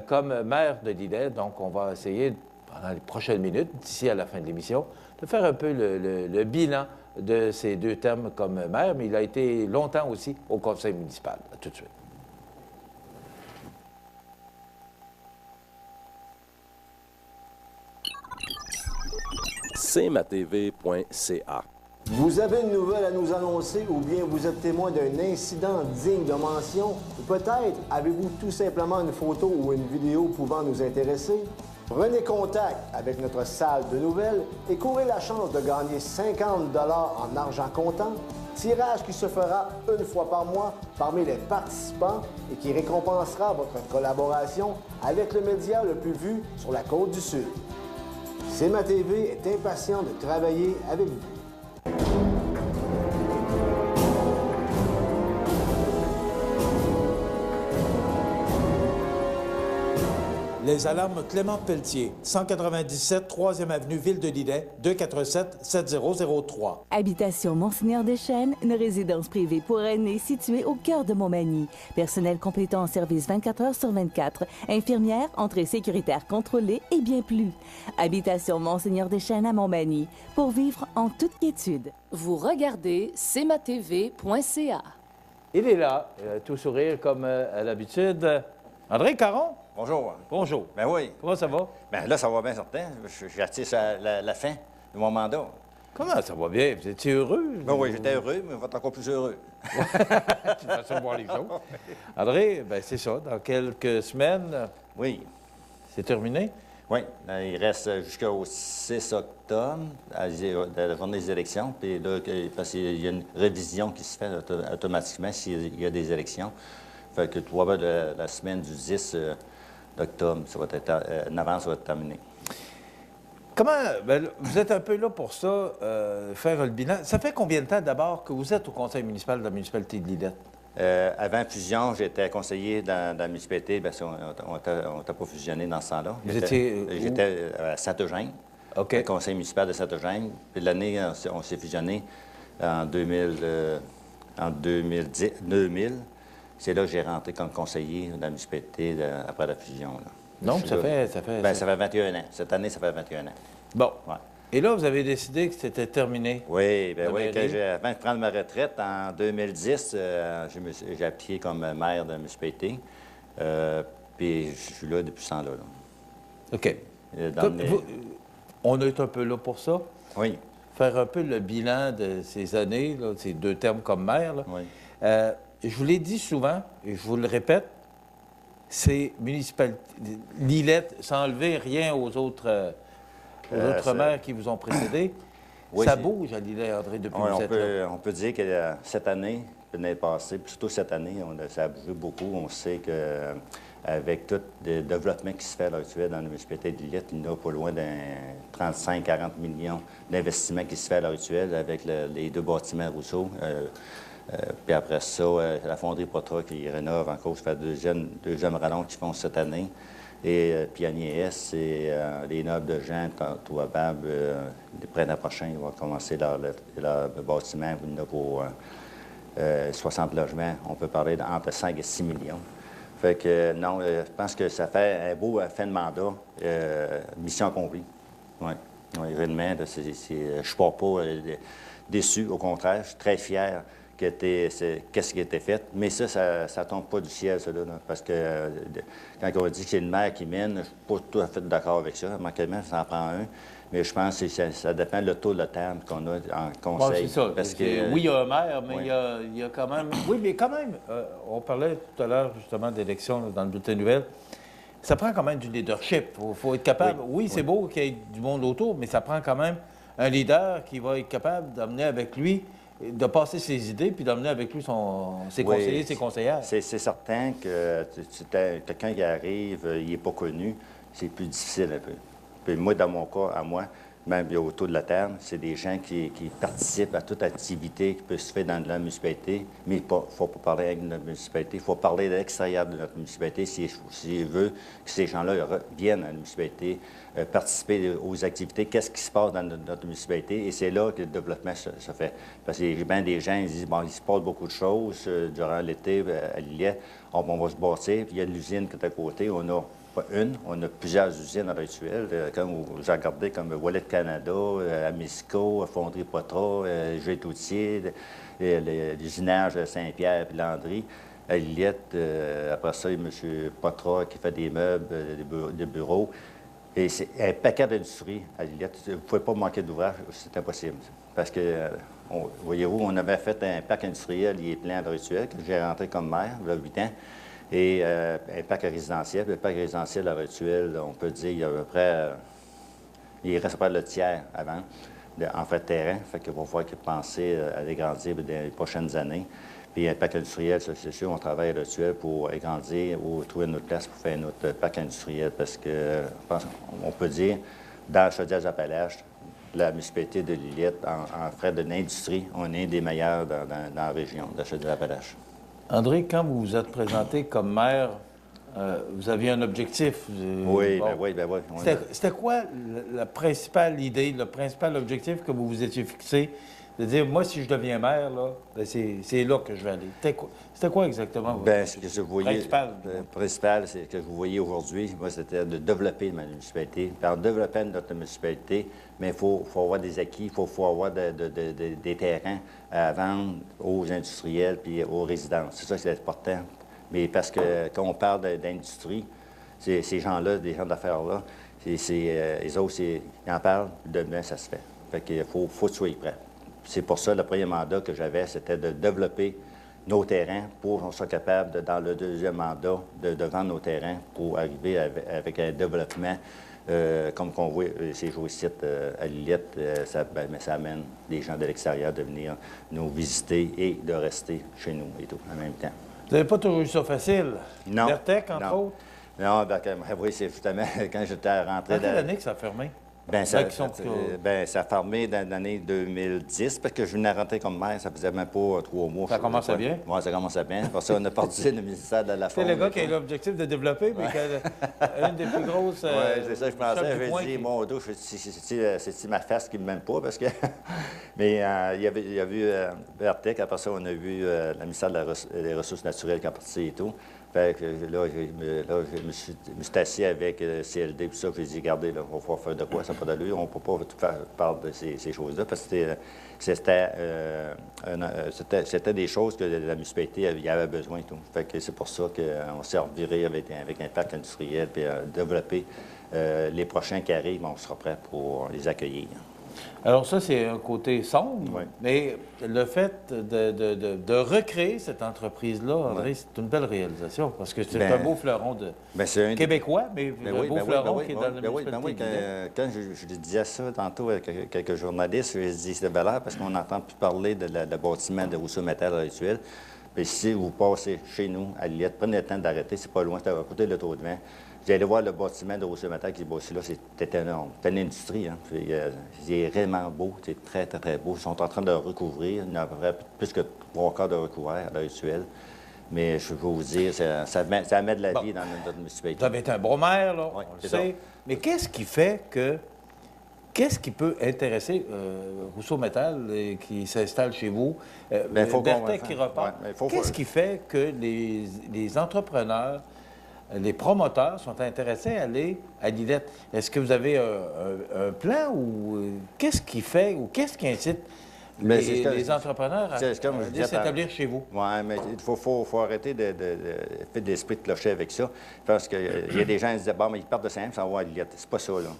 comme maire de Lillet. Donc, on va essayer, pendant les prochaines minutes, d'ici à la fin de l'émission, de faire un peu le bilan de ces 2 termes comme maire, mais il a été longtemps aussi au conseil municipal. À tout de suite. cmatv.ca. Vous avez une nouvelle à nous annoncer ou bien vous êtes témoin d'un incident digne de mention ou peut-être avez-vous tout simplement une photo ou une vidéo pouvant nous intéresser? Prenez contact avec notre salle de nouvelles et courez la chance de gagner 50 $ en argent comptant, tirage qui se fera une fois par mois parmi les participants et qui récompensera votre collaboration avec le média le plus vu sur la Côte-du-Sud. CMA-TV est impatient de travailler avec vous. Les alarmes Clément Pelletier, 197 3e avenue Ville de Lillet, 247-7003. Habitation Monseigneur Deschênes, une résidence privée pour aînés située au cœur de Montmagny. Personnel complétant en service 24 heures sur 24. Infirmière, entrée sécuritaire contrôlée et bien plus. Habitation Monseigneur Deschênes à Montmagny, pour vivre en toute quiétude. Vous regardez cmatv.ca. Il est là, tout sourire comme à l'habitude. André Caron? Bonjour. Bonjour. Ben oui. Comment ça va? Ben là, ça va bien certain. J'attire la fin de mon mandat. Comment ça va bien? Vous étiez heureux? Ben oui, j'étais heureux, mais on va être encore plus heureux. C'est une façon de voir les choses. André, ben c'est ça. Dans quelques semaines, oui, c'est terminé? Oui, il reste jusqu'au 6 octobre, à la journée des élections. Puis là, parce qu'il y a une révision qui se fait automatiquement s'il y a des élections. Fait que probablement la semaine du 10 d'octobre, ça va être, en avance, ça va être terminé. Comment, ben, vous êtes un peu là pour ça, faire le bilan. Ça fait combien de temps d'abord que vous êtes au conseil municipal de la municipalité de Lillette? Avant fusion, j'étais conseiller dans la municipalité. Bien, on n'était pas fusionné dans ce temps-là. J'étais à Saint-Eugène, conseil municipal de Saint-Eugène. Puis l'année, on s'est fusionné en 2000. C'est là que j'ai rentré comme conseiller de la municipalité après la fusion. Là. Donc, ça fait... Bien, ça fait 21 ans. Cette année, ça fait 21 ans. Bon. Ouais. Et là, vous avez décidé que c'était terminé. Oui, bien oui. Avant de prendre ma retraite, en 2010, j'ai appliqué comme maire de la municipalité. Puis je suis là depuis ce temps-là. OK. On est un peu là pour ça. Oui. Faire un peu le bilan de ces années, là, ces deux termes comme maire. Là. Oui. Je vous l'ai dit souvent, et je vous le répète, c'est municipalité. Lillette, sans enlever rien aux autres maires qui vous ont précédé. Oui, ça bouge à Lillette, André, depuis que vous êtes là. On peut dire que cette année, l'année passée, puis surtout cette année, ça a bougé beaucoup. On sait qu'avec tout le développement qui se fait à l'heure actuelle dans la municipalité de Lillette, il y en a pas loin d'un 35-40 millions d'investissements qui se fait à l'heure actuelle avec les deux bâtiments Rousseau. Puis après ça, la fonderie Potra qui rénove encore, ça fait deuxième rallonge qu'ils font cette année. Et Pionnier S, c'est les nobles de Jean, probable, le printemps prochain, ils vont commencer leur bâtiment, il y en a pour 60 logements. On peut parler d'entre 5 et 6 millions. Fait que non, je pense que ça fait un beau fin de mandat, mission accomplie. Oui, réellement, je ne suis pas déçu, au contraire, je suis très fier qu'est-ce qui a été fait. Mais ça ne tombe pas du ciel, ça, là, parce que quand on dit que c'est une mer qui mène, je ne suis pas tout à fait d'accord avec ça. Manquement, ça en prend un. Mais je pense que ça dépend de tour de table qu'on a en conseil. Bon, c'est ça. Parce que, oui, il y a un maire, mais il y a quand même... Oui, mais quand même, on parlait tout à l'heure, justement, d'élections dans le bulletin nouvelle. Ça prend quand même du leadership. Il faut être capable... Oui, c'est beau qu'il y ait du monde autour, mais ça prend quand même un leader qui va être capable d'amener avec lui, de passer ses idées, puis d'emmener avec lui ses conseillers, ses conseillères. C'est certain que quelqu'un qui arrive, il n'est pas connu, c'est plus difficile un peu. Puis moi, dans mon cas, à moi, même autour de la table, c'est des gens qui participent à toute activité qui peut se faire dans la municipalité, mais il ne faut pas parler avec notre municipalité, il faut parler de l'extérieur de notre municipalité s'il veut que ces gens-là viennent à la municipalité, participer aux activités, qu'est-ce qui se passe dans notre municipalité, et c'est là que le développement se fait. Parce qu'il y a bien des gens qui disent, bon, il se passe beaucoup de choses durant l'été à Lillette, on va se bâtir, puis il y a l'usine qui est à côté, on a pas une, on a plusieurs usines à l'heure actuelle, comme vous regardez, comme Wallet Canada, Amisco, Fonderie Potra, Gétoutier, l'usinage Saint-Pierre et Landry. À Lillette, après ça, il y a M. Potra qui fait des meubles, des bureaux. Et c'est un paquet d'industries à Lillette. Vous ne pouvez pas manquer d'ouvrage, c'est impossible. Parce que, voyez-vous, on avait fait un parc industriel, il est plein à l'heure actuelle, que j'ai rentré comme maire, il y a 8 ans. Et un parc résidentiel. Le parc résidentiel à l'heure actuelle, on peut dire, il y a à peu près... il reste à peu près le tiers avant, en fait de terrain. Fait qu'il va falloir penser à l'agrandir dans les prochaines années. Puis un parc industriel, c'est sûr, on travaille à l'heure actuelle pour agrandir ou trouver une autre place pour faire notre parc industriel. Parce que, on peut dire, dans la Chaudière-Appalaches, la municipalité de Lillette, en frais de l'industrie, on est des meilleurs dans la région de la Chaudière-Appalaches. André, quand vous vous êtes présenté comme maire, vous aviez un objectif. Oui, bon. oui. C'était quoi la principale idée, le principal objectif que vous vous étiez fixé? De dire, moi, si je deviens maire, là, ben c'est là que je vais aller. C'était quoi exactement votre ce que je voyais, principal, c'est que vous voyez aujourd'hui, moi, c'était de développer ma municipalité. Puis en développant notre municipalité, mais il faut avoir des acquis, il faut avoir des terrains à vendre aux industriels puis aux résidences. C'est ça qui est important. Mais parce que quand on parle d'industrie, ces gens-là, des gens d'affaires-là, les autres, ils en parlent, demain, ça se fait. Fait qu'il faut que tu sois prêt. C'est pour ça, le premier mandat que j'avais, c'était de développer nos terrains pour qu'on soit capable, dans le deuxième mandat, de vendre nos terrains pour arriver avec un développement comme qu'on voit ces jours ici à Lillette. Ça amène des gens de l'extérieur de venir nous visiter et de rester chez nous et tout en même temps. Vous n'avez pas toujours eu ça facile? Non. Bertec, entre autres? Non, oui, c'est justement quand j'étais rentré... Dans quelle année que ça a fermé? Ça a fermé dans l'année 2010, parce que je venais rentrer comme maire, ça faisait même pas 3 mois. Ça commençait bien? Oui, ça commençait bien. Pour ça, on a perdu le ministère de la Faune. C'est le gars qui a l'objectif de développer, mais qui a une des plus grosses... Oui, c'est ça, je pensais. Je me dis, mon dos, c'est ma face qui ne m'aime pas, parce que... Mais il y a vu Bertec, après ça, on a vu le ministère des Ressources naturelles qui a parti et tout. Fait que là, je me suis assis avec CLD, puis ça, j'ai dit, regardez, là, on va faire de quoi, ça n'a pas d'allure, on ne peut pas tout faire part de ces choses-là, parce que c'était des choses que la municipalité avait besoin et tout. Fait que c'est pour ça qu'on s'est reviré avec un parc industriel, puis développer les prochains qui arrivent, on sera prêt pour les accueillir. Alors ça, c'est un côté sombre, oui. Mais le fait de recréer cette entreprise-là, André, c'est une belle réalisation, parce que c'est un beau fleuron québécois, mais un beau fleuron qui est dans le municipalité. Quand je disais ça tantôt avec quelques journalistes, je dis c'est de valeur parce qu'on n'entend plus parler de le bâtiment de Rousseau-Métal actuel. Puis si vous passez chez nous, à Lillette, prenez le temps d'arrêter, c'est pas loin, c'est à côté de l'Auto-de-Vin. Vous allez voir le bâtiment de Rousseau-Métal qui est bâti là, c'est énorme. C'est une industrie, hein. C'est vraiment beau, c'est très, très, très beau. Ils sont en train de le recouvrir. Il y en a plus que 3/4 de recouvert à l'heure actuelle. Mais je veux vous dire, ça met de la vie dans notre municipalité. Vous avez été un bon maire, là, oui, on le sait. Mais qu'est-ce qui fait que... Qu'est-ce qui peut intéresser Rousseau-Métal qui s'installe chez vous, Bertec qui repart? Qu'est-ce qui fait que les entrepreneurs, les promoteurs sont intéressés à aller à Lillette? Est-ce que vous avez un plan ou qu'est-ce qui fait ou qu'est-ce qui incite les entrepreneurs à s'établir chez vous? Oui, mais il faut arrêter de faire des esprits de clocher avec ça. Parce qu'il y a des gens qui disent, bon, mais ils partent de Saint-Anne, ça va à Lillette. C'est pas ça, là.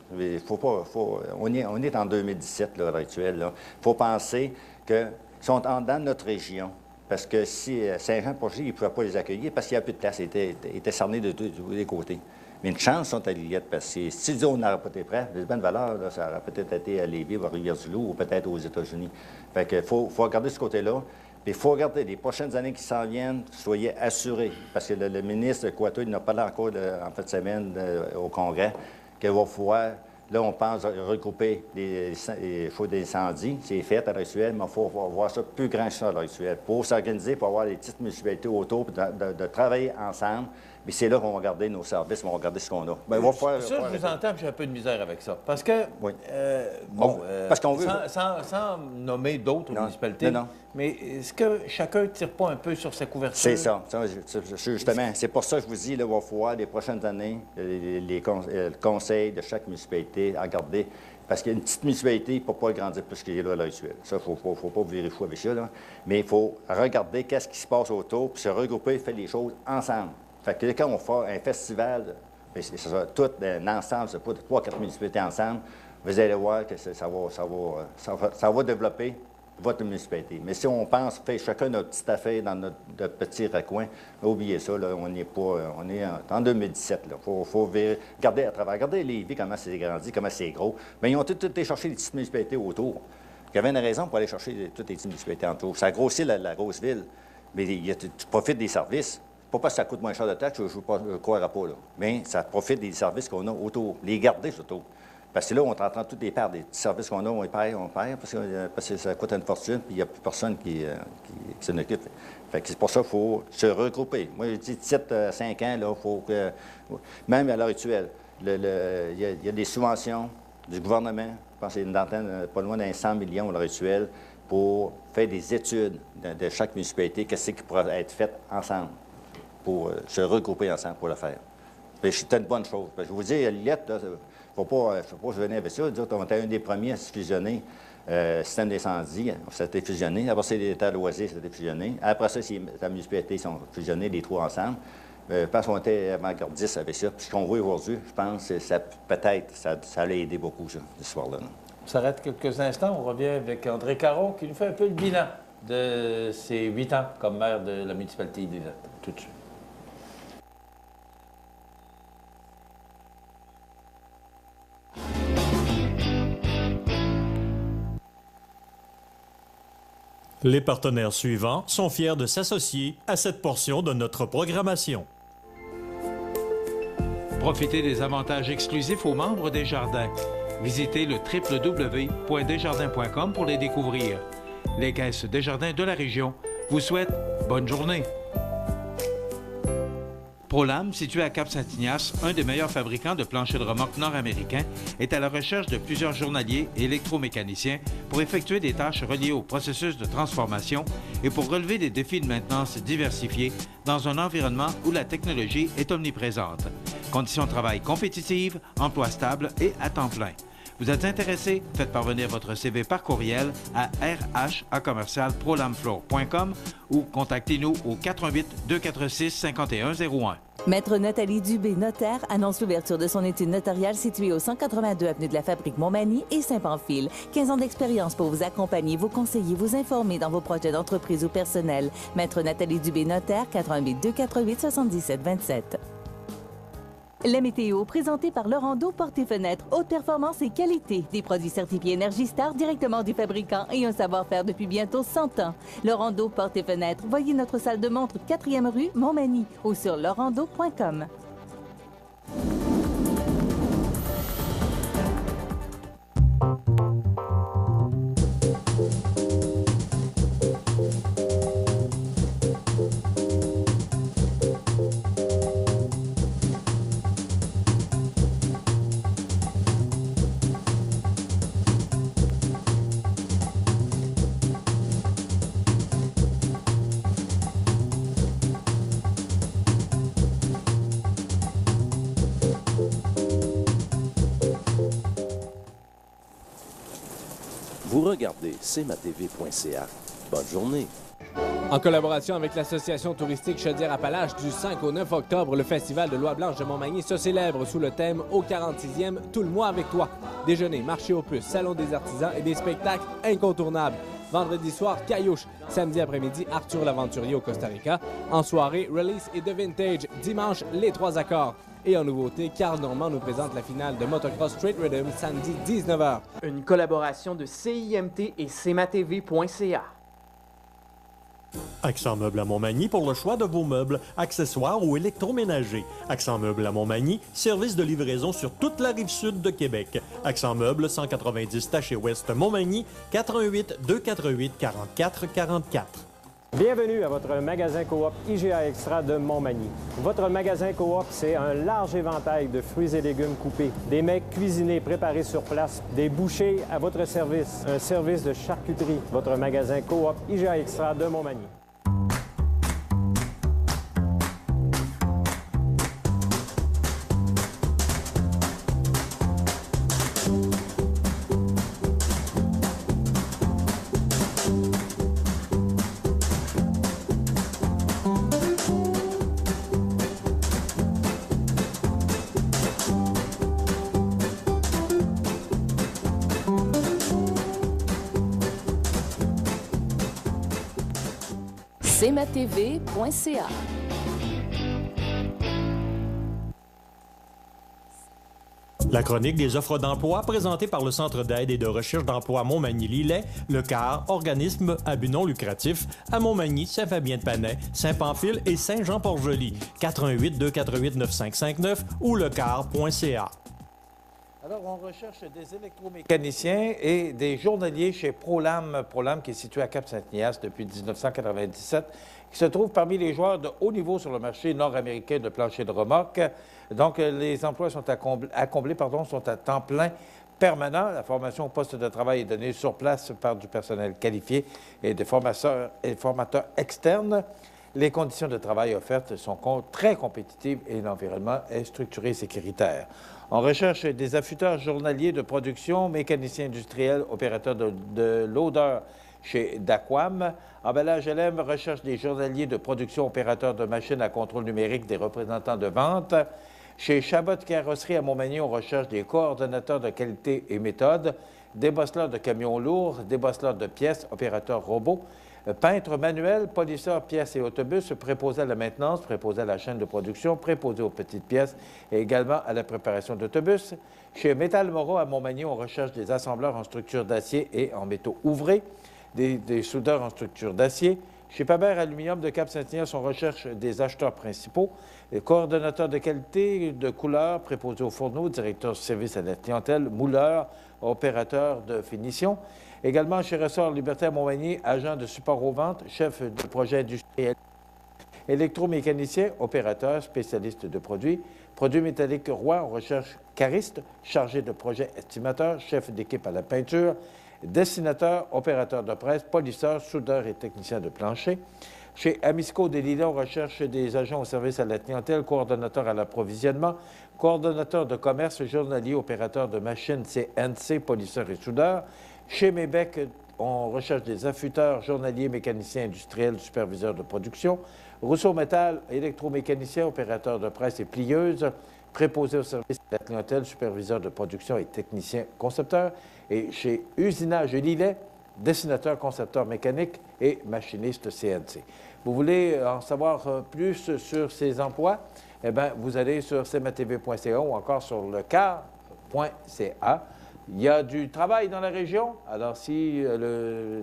On est en 2017, là, à l'heure actuelle. Il faut penser qu'ils sont dans notre région. Parce que si Saint-Jean-Porgy, ils ne pouvaient pas les accueillir parce qu'il n'y a plus de place. Ils étaient cernés de tous les côtés. Mais une chance sont à Lillette, parce que si on n'aurait pas été prêt, de bonne valeur, là, ça aurait peut-être été à Lévis ou à Rivière-du-Loup ou peut-être aux États-Unis. Fait qu'il faut regarder ce côté-là. Puis il faut regarder les prochaines années qui s'en viennent, soyez assurés. Parce que le ministre Coiteau, il n'a pas encore en fin de semaine au Congrès, qu'il va pouvoir. Là, on pense regrouper les feux d'incendie. C'est fait à l'heure actuelle, mais il faut voir ça plus grand que ça à l'heure actuelle. Pour s'organiser, pour avoir les petites municipalités autour, de travailler ensemble. Mais c'est là qu'on va regarder nos services, on va regarder ce qu'on a. Bien, je vous entends, j'ai un peu de misère avec ça. Parce que, parce qu'on veut... sans nommer d'autres municipalités, mais est-ce que chacun ne tire pas un peu sur sa couverture? C'est ça. Justement, c'est pour ça que je vous dis, là, il va falloir, les prochaines années, le conseil de chaque municipalité à regarder. Parce qu'une petite municipalité ne peut pas grandir plus qu'il est là à l'heure actuelle. Ça, il ne faut pas virer fou avec ça, là. Mais il faut regarder qu'est-ce qui se passe autour, puis se regrouper, faire les choses ensemble. Fait que quand on fait un festival, ça sera tout un ensemble, c'est pas 3-4 municipalités ensemble, vous allez voir que ça va développer votre municipalité. Mais si on pense faire chacun notre petite affaire dans notre petit recoin, oubliez ça, là, on est en 2017. Il faut regarder à travers, regardez Lévis, comment c'est grandi, comment c'est gros. Mais ils ont tout été chercher les petites municipalités autour. Il y avait une raison pour aller chercher toutes les petites municipalités autour. Ça a grossi la grosse ville, mais tu profites des services. Pas parce que ça coûte moins cher de taxes, je ne croirais pas, là. Mais ça profite des services qu'on a autour. Les garder, surtout. Parce que là, on est en train de tout les perdre. Des petits services qu'on a, on perd, parce que ça coûte une fortune, puis il n'y a plus personne qui s'en occupe. Fait que c'est pour ça qu'il faut se regrouper. Moi, je dis 7-5 ans, là, il faut que... Même à l'heure actuelle, il y a des subventions du gouvernement, je pense que c'est une vingtaine, pas loin d'un 100 millions à l'heure actuelle, pour faire des études de chaque municipalité, qu'est-ce qui pourrait être fait ensemble, pour se regrouper ensemble pour le faire. C'est une bonne chose. Parce que je vous dis, à Lillette, il ne faut pas se venir avec ça. On était un des premiers à se fusionner. Système d'incendie, ça a été fusionné. Après ça, les terres loisirs, ça a été fusionné. Après ça, la municipalité sont fusionnés, les trois ensemble. Je pense qu'on était avant-gardistes avec ça. Puis ce qu'on voit aujourd'hui, je pense que ça peut-être, ça l'a aidé beaucoup, ça, cette histoire-là. On s'arrête quelques instants. On revient avec André Caron qui nous fait un peu le bilan de ses 8 ans comme maire de la municipalité d'Isette. Tout de suite. Les partenaires suivants sont fiers de s'associer à cette portion de notre programmation. Profitez des avantages exclusifs aux membres des Jardins. Visitez le www.desjardins.com pour les découvrir. Les caisses Desjardins de la région vous souhaitent bonne journée. Prolam, situé à Cap-Saint-Ignace, un des meilleurs fabricants de planchers de remorque nord-américains, est à la recherche de plusieurs journaliers et électromécaniciens pour effectuer des tâches reliées au processus de transformation et pour relever des défis de maintenance diversifiés dans un environnement où la technologie est omniprésente. Conditions de travail compétitives, emploi stable et à temps plein. Vous êtes intéressé? Faites parvenir votre CV par courriel à rh@prolamfloor.com ou contactez-nous au 88 246 5101. Maître Nathalie Dubé, notaire, annonce l'ouverture de son étude notariale située au 182 avenue de la Fabrique Montmagny et Saint-Pamphile. 15 ans d'expérience pour vous accompagner, vous conseiller, vous informer dans vos projets d'entreprise ou personnel. Maître Nathalie Dubé, notaire, 88 248 77 27. La météo, présentée par Laurando Portes et Fenêtres, haute performance et qualité. Des produits certifiés Énergie Star directement du fabricant et un savoir-faire depuis bientôt 100 ans. Laurando Portes et Fenêtres, voyez notre salle de montre 4e rue Montmagny ou sur laurando.com. Vous regardez cmatv.ca. Bonne journée. En collaboration avec l'Association touristique Chaudière-Appalaches, du 5 au 9 octobre, le Festival de Loi-Blanche de Montmagny se célèbre sous le thème « Au 46e, tout le mois avec toi ». Déjeuner, marché aux puces, salon des artisans et des spectacles incontournables. Vendredi soir, Caillouche. Samedi après-midi, Arthur l'Aventurier au Costa Rica. En soirée, Release et The Vintage. Dimanche, Les Trois Accords. Et en nouveauté, Carl Normand nous présente la finale de Motocross Straight Rhythm samedi 19h. Une collaboration de CIMT et cmatv.ca. Accent Meubles à Montmagny pour le choix de vos meubles, accessoires ou électroménagers. Accent Meubles à Montmagny, service de livraison sur toute la rive sud de Québec. Accent Meubles, 190 Taché Ouest Montmagny, 88 248 44 44. Bienvenue à votre magasin Coop IGA Extra de Montmagny. Votre magasin Coop, c'est un large éventail de fruits et légumes coupés, des mets cuisinés préparés sur place, des bouchées à votre service, un service de charcuterie. Votre magasin Coop IGA Extra de Montmagny. cmatv.ca. La chronique des offres d'emploi présentée par le Centre d'aide et de recherche d'emploi Montmagny-Lillet, le CAR, organisme à but non lucratif, à Montmagny, Saint-Fabien-de-Panay, Saint-Pamphile et Saint-Jean-Port-Joli, 88 248 9559 ou lecar.ca. Alors, on recherche des électromécaniciens et des journaliers chez Prolam. Prolam, qui est situé à Cap-Saint-Ignace depuis 1997, qui se trouve parmi les joueurs de haut niveau sur le marché nord-américain de plancher de remorque. Donc, les emplois sont à combler, sont à temps plein permanent. La formation au poste de travail est donnée sur place par du personnel qualifié et des formateurs externes. Les conditions de travail offertes sont très compétitives et l'environnement est structuré et sécuritaire. On recherche des affûteurs journaliers de production, mécaniciens industriels, opérateurs de loaders chez Dacquam. Emballage LM recherche des journaliers de production, opérateurs de machines à contrôle numérique, des représentants de vente. Chez Chabot Carrosserie à Montmagny, on recherche des coordonnateurs de qualité et méthode. débosseleur de camions lourds, débosseleur de pièces, opérateur robot, peintre manuel, polisseur pièces et autobus, préposé à la maintenance, préposé à la chaîne de production, préposé aux petites pièces et également à la préparation d'autobus. Chez Métal Moreau à Montmagny, on recherche des assembleurs en structure d'acier et en métaux ouvrés, des soudeurs en structure d'acier. Chez Paber Aluminium de Cap-Saint-Ignace, on recherche des acheteurs principaux, des coordonnateurs de qualité, de couleur, préposés au fourneau, directeur de service à la clientèle, mouleur, opérateur de finition. Également chez Ressort Liberté à Montmagny, agent de support aux ventes, chef de projet industriel, électromécanicien, opérateur, spécialiste de produits, produits métalliques Roy, on recherche cariste, chargé de projet estimateur, chef d'équipe à la peinture, dessinateur, opérateur de presse, polisseur, soudeur et technicien de plancher. Chez Amisco des Lilas, on recherche des agents au service à la clientèle, coordonnateur à l'approvisionnement, coordonnateur de commerce, journalier, opérateur de machines CNC, polisseur et soudeur. Chez Mébec, on recherche des affûteurs, journaliers, mécaniciens industriels, superviseurs de production. Rousseau Métal, électromécanicien, opérateur de presse et plieuse, préposé au service de la clientèle, superviseur de production et technicien concepteur. Et chez Usinage Lillet, dessinateur, concepteur mécanique et machiniste CNC. Vous voulez en savoir plus sur ces emplois? Eh bien, vous allez sur cmatv.ca ou encore sur lecar.ca. Il y a du travail dans la région, alors si le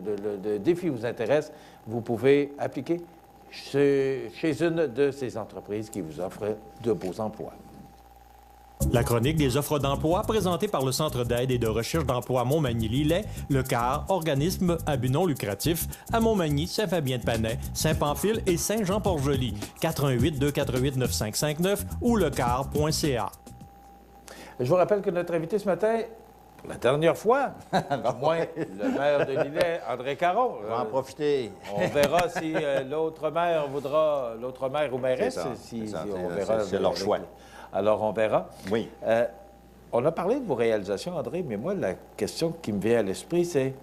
défi vous intéresse, vous pouvez appliquer chez une de ces entreprises qui vous offrent de beaux emplois. La chronique des offres d'emploi présentée par le Centre d'aide et de recherche d'emploi Montmagny-Lillet, le CAR, organisme à but non lucratif, à Montmagny, Saint-Fabien-de-Panay, Saint-Pamphile et Saint-Jean-Port-Joli. 418-248-9589 ou lecar.ca. Je vous rappelle que notre invité ce matin, pour la dernière fois, au moins le maire de Lillet, André Caron. On va en profiter. On verra si l'autre maire voudra, l'autre maire ou mairesse, c'est leur choix. Alors, on verra. Oui. On a parlé de vos réalisations, André, mais moi, la question qui me vient à l'esprit, c'est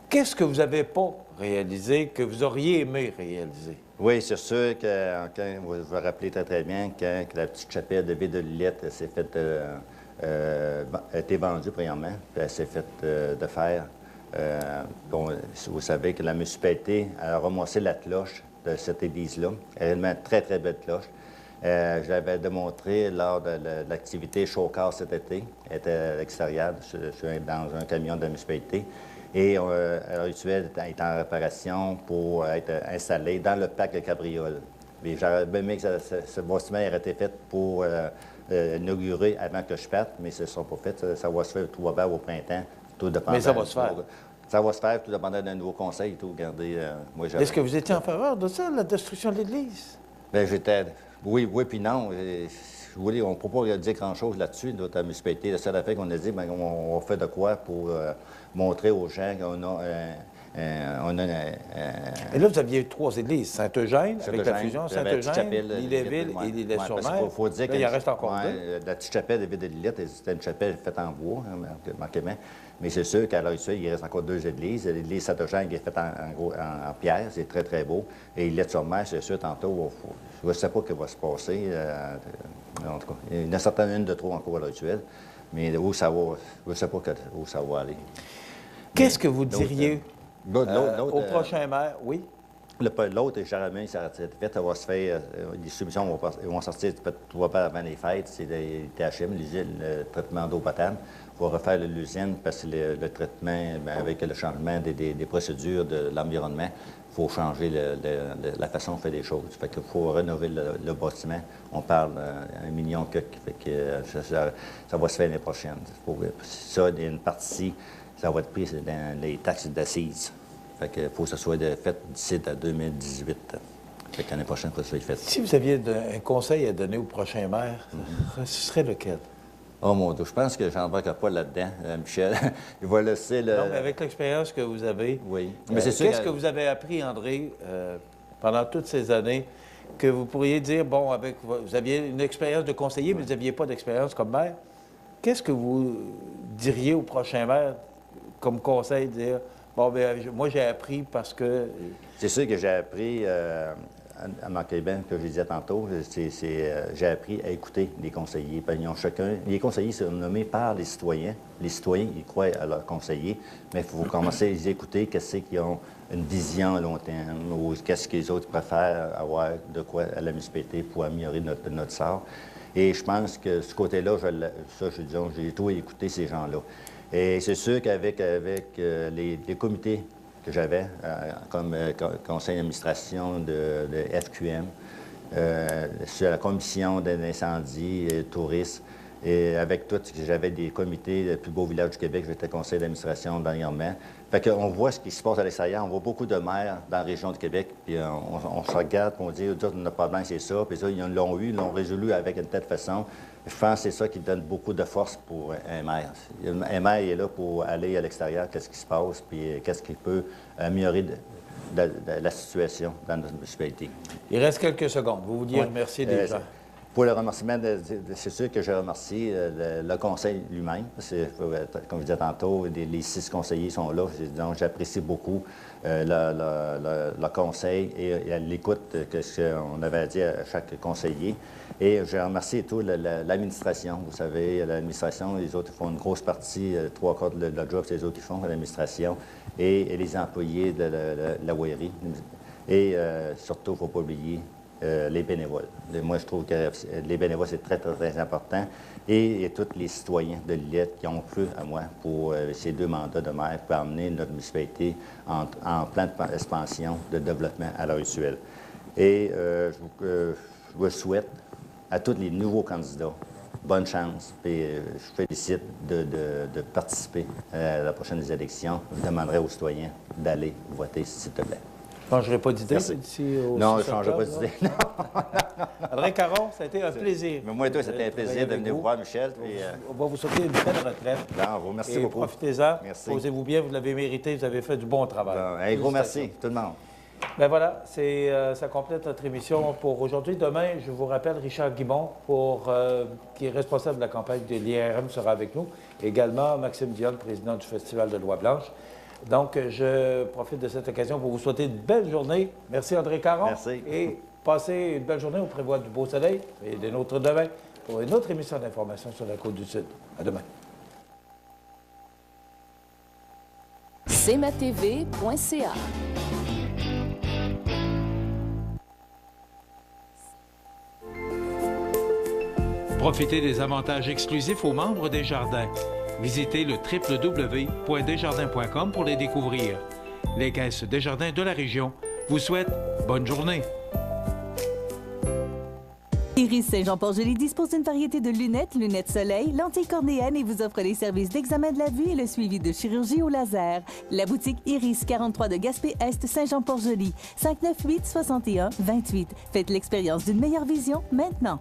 qu'est-ce que vous n'avez pas réalisé, que vous auriez aimé réaliser? Oui, c'est sûr que, vous vous rappelez très, très bien, quand la petite chapelle de Ville de Lillette s'est faite, a été vendue, premièrement, puis elle s'est faite de fer. Bon, vous savez que la municipalité a ramassé la cloche de cette église-là. Elle a une très, très belle cloche. J'avais démontré lors de l'activité Showcar cet été. Elle était à l'extérieur, dans un camion de la municipalité. Et à l'heure actuelle, elle est en réparation pour être installée dans le parc de Cabriole. J'aurais aimé que ce bâtiment ait été fait pour inaugurer avant que je parte, mais ce ne sera pas fait. Ça va se faire tout va au printemps. Tout dépendant. Mais ça va se faire. Ça va se faire, tout dépendant d'un nouveau conseil et tout. Regardez, est-ce que vous étiez en faveur de ça, la destruction de l'Église? Bien, j'étais... Oui, puis non. On ne peut pas dire grand-chose là-dessus, notre municipalité. La seule affaire qu'on a dit, bien, on fait de quoi pour montrer aux gens qu'on a... Et là, vous aviez 3 églises. Saint-Eugène, avec la fusion, Saint-Eugène, Lillet-Ville et Lillet-sur-Mer. Il en reste encore deux. La petite chapelle de Ville de Lillette, c'était une chapelle faite en bois, marquement. Mais c'est sûr qu'à l'heure actuelle, il reste encore 2 églises. L'église Saint-Eugène qui est faite en pierre, c'est très, très beau. Et Lillet-sur-Mer, c'est sûr, tantôt, je ne sais pas ce qui va se passer. En tout cas, il y en a certaines de trop encore à l'heure actuelle. Mais où ça va, je ne sais pas où ça va aller. Qu'est-ce que vous diriez au prochain maire? Oui. L'autre, Jérémy, ça a été fait. Ça va se faire. Les solutions vont sortir tout va pas avant les fêtes. C'est les THM, le traitement d'eau potable. Il faut refaire l'usine parce que le traitement, avec le changement des procédures de l'environnement, il faut changer la façon de faire des choses. Fait qu'il faut rénover le bâtiment. On parle d'1 million que ça va se faire l'année prochaine. Ça, une partie, ça va être pris dans les taxes d'assises. Fait qu'il faut que ça soit fait d'ici à 2018. Fait que l'année prochaine, il faut que ça soit fait. Si vous aviez un conseil à donner au prochain maire, ce serait lequel? Oh mon Dieu, je pense que j'embarque pas là-dedans, Michel. Il va laisser le... Non, mais avec l'expérience que vous avez, oui. Mais c'est sûr qu'est-ce que vous avez appris, André, pendant toutes ces années, que vous pourriez dire, bon, vous aviez une expérience de conseiller, mais vous n'aviez pas d'expérience comme maire. Qu'est-ce que vous diriez au prochain maire comme conseil, dire, bon, bien, moi, j'ai appris parce que... C'est sûr que j'ai appris à Montquébec, que je disais tantôt, j'ai appris à écouter les conseillers. Les conseillers sont nommés par les citoyens. Les citoyens, ils croient à leurs conseillers, mais il faut commencer à les écouter, qu'est-ce qu'ils ont une vision à long terme, ou qu'est-ce que les autres préfèrent avoir de quoi à la municipalité pour améliorer notre sort. Et je pense que ce côté-là, j'ai tout écouté ces gens-là. Et c'est sûr qu'avec les comités que j'avais comme conseil d'administration de FQM, sur la commission d'incendie et tourisme, et avec tout, j'avais des comités, le plus beau village du Québec, j'étais conseil d'administration dernièrement. Fait qu'on voit ce qui se passe à l'extérieur, on voit beaucoup de maires dans la région du Québec, puis on se regarde, puis on dit, notre problème, c'est ça, puis ça, ils l'ont eu, ils l'ont résolu avec une telle façon. Je pense que c'est ça qui donne beaucoup de force pour un maire. Un maire est là pour aller à l'extérieur, qu'est-ce qui se passe, puis qu'est-ce qui peut améliorer la situation dans notre municipalité. Il reste quelques secondes. Vous vouliez remercier des gens. Pour le remerciement, c'est sûr que je remercie le conseil lui-même. Comme je disais tantôt, les 6 conseillers sont là. Donc, j'apprécie beaucoup le conseil et l'écoute que ce qu'on avait à dire à chaque conseiller. Et je remercie tout l'administration. Vous savez, l'administration, les autres font une grosse partie, 3/4 de leur job, c'est les autres qui font, l'administration, et les employés de la WERI. Et surtout, il ne faut pas oublier les bénévoles. Moi, je trouve que les bénévoles, c'est très, très, très important. Et tous les citoyens de l'Îlette qui ont cru à moi pour ces 2 mandats de maire pour amener notre municipalité en pleine expansion de développement à l'heure actuelle. Et je vous souhaite à tous les nouveaux candidats bonne chance. Et je félicite de participer à la prochaine élection. Je demanderai aux citoyens d'aller voter, s'il te plaît. Je ne changerai pas d'idée d'ici au Non, je ne changerai pas d'idée. André Caron, ça a été un plaisir. Mais moi et toi, c'était un plaisir de venir vous voir, Michel. Puis, on va vous souhaiter une belle retraite. Non, vous remercie beaucoup. Profitez-en. Merci. Posez-vous bien, vous l'avez mérité, vous avez fait du bon travail. Un gros merci, tout le monde. Ben voilà, ça complète notre émission pour aujourd'hui. Demain, je vous rappelle, Richard Guimond, qui est responsable de la campagne de l'IRM, sera avec nous. Également, Maxime Dionne, président du Festival de Loi-Blanche. Donc, je profite de cette occasion pour vous souhaiter une belle journée. Merci, André Caron. Merci. Et passez une belle journée. On prévoit du beau soleil et des nôtres demain pour une autre émission d'information sur la Côte-du-Sud. À demain. cmatv.ca. Profitez des avantages exclusifs aux membres des Jardins. Visitez le www.desjardins.com pour les découvrir. Les caisses Desjardins de la région vous souhaitent bonne journée. Iris Saint-Jean-Port-Joli dispose d'une variété de lunettes soleil, lentilles cornéennes et vous offre les services d'examen de la vue et le suivi de chirurgie au laser. La boutique Iris 43 de Gaspé-Est, Saint-Jean-Port-Joli, 598-61-28. Faites l'expérience d'une meilleure vision maintenant.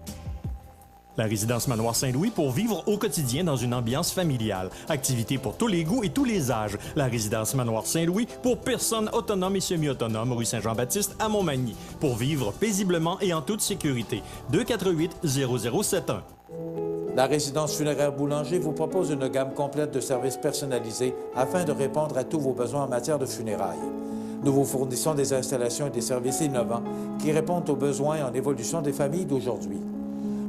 La résidence Manoir Saint-Louis pour vivre au quotidien dans une ambiance familiale. Activités pour tous les goûts et tous les âges. La résidence Manoir Saint-Louis pour personnes autonomes et semi-autonomes, rue Saint-Jean-Baptiste à Montmagny. Pour vivre paisiblement et en toute sécurité. 248-0071. La résidence funéraire Boulanger vous propose une gamme complète de services personnalisés afin de répondre à tous vos besoins en matière de funérailles. Nous vous fournissons des installations et des services innovants qui répondent aux besoins en évolution des familles d'aujourd'hui.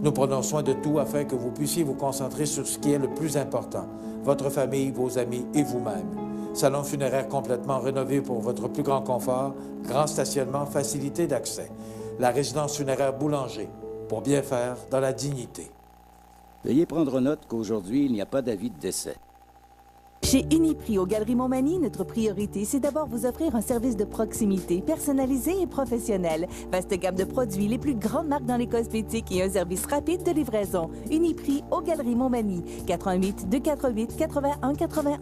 Nous prenons soin de tout afin que vous puissiez vous concentrer sur ce qui est le plus important, votre famille, vos amis et vous-même. Salon funéraire complètement rénové pour votre plus grand confort, grand stationnement, facilité d'accès. La résidence funéraire Boulanger, pour bien faire dans la dignité. Veuillez prendre note qu'aujourd'hui, il n'y a pas d'avis de décès. Chez Uniprix aux Galeries Montmagny, notre priorité, c'est d'abord vous offrir un service de proximité, personnalisé et professionnel. Vaste gamme de produits, les plus grandes marques dans les cosmétiques et un service rapide de livraison. Uniprix aux Galeries Montmagny, 88 248 81 81.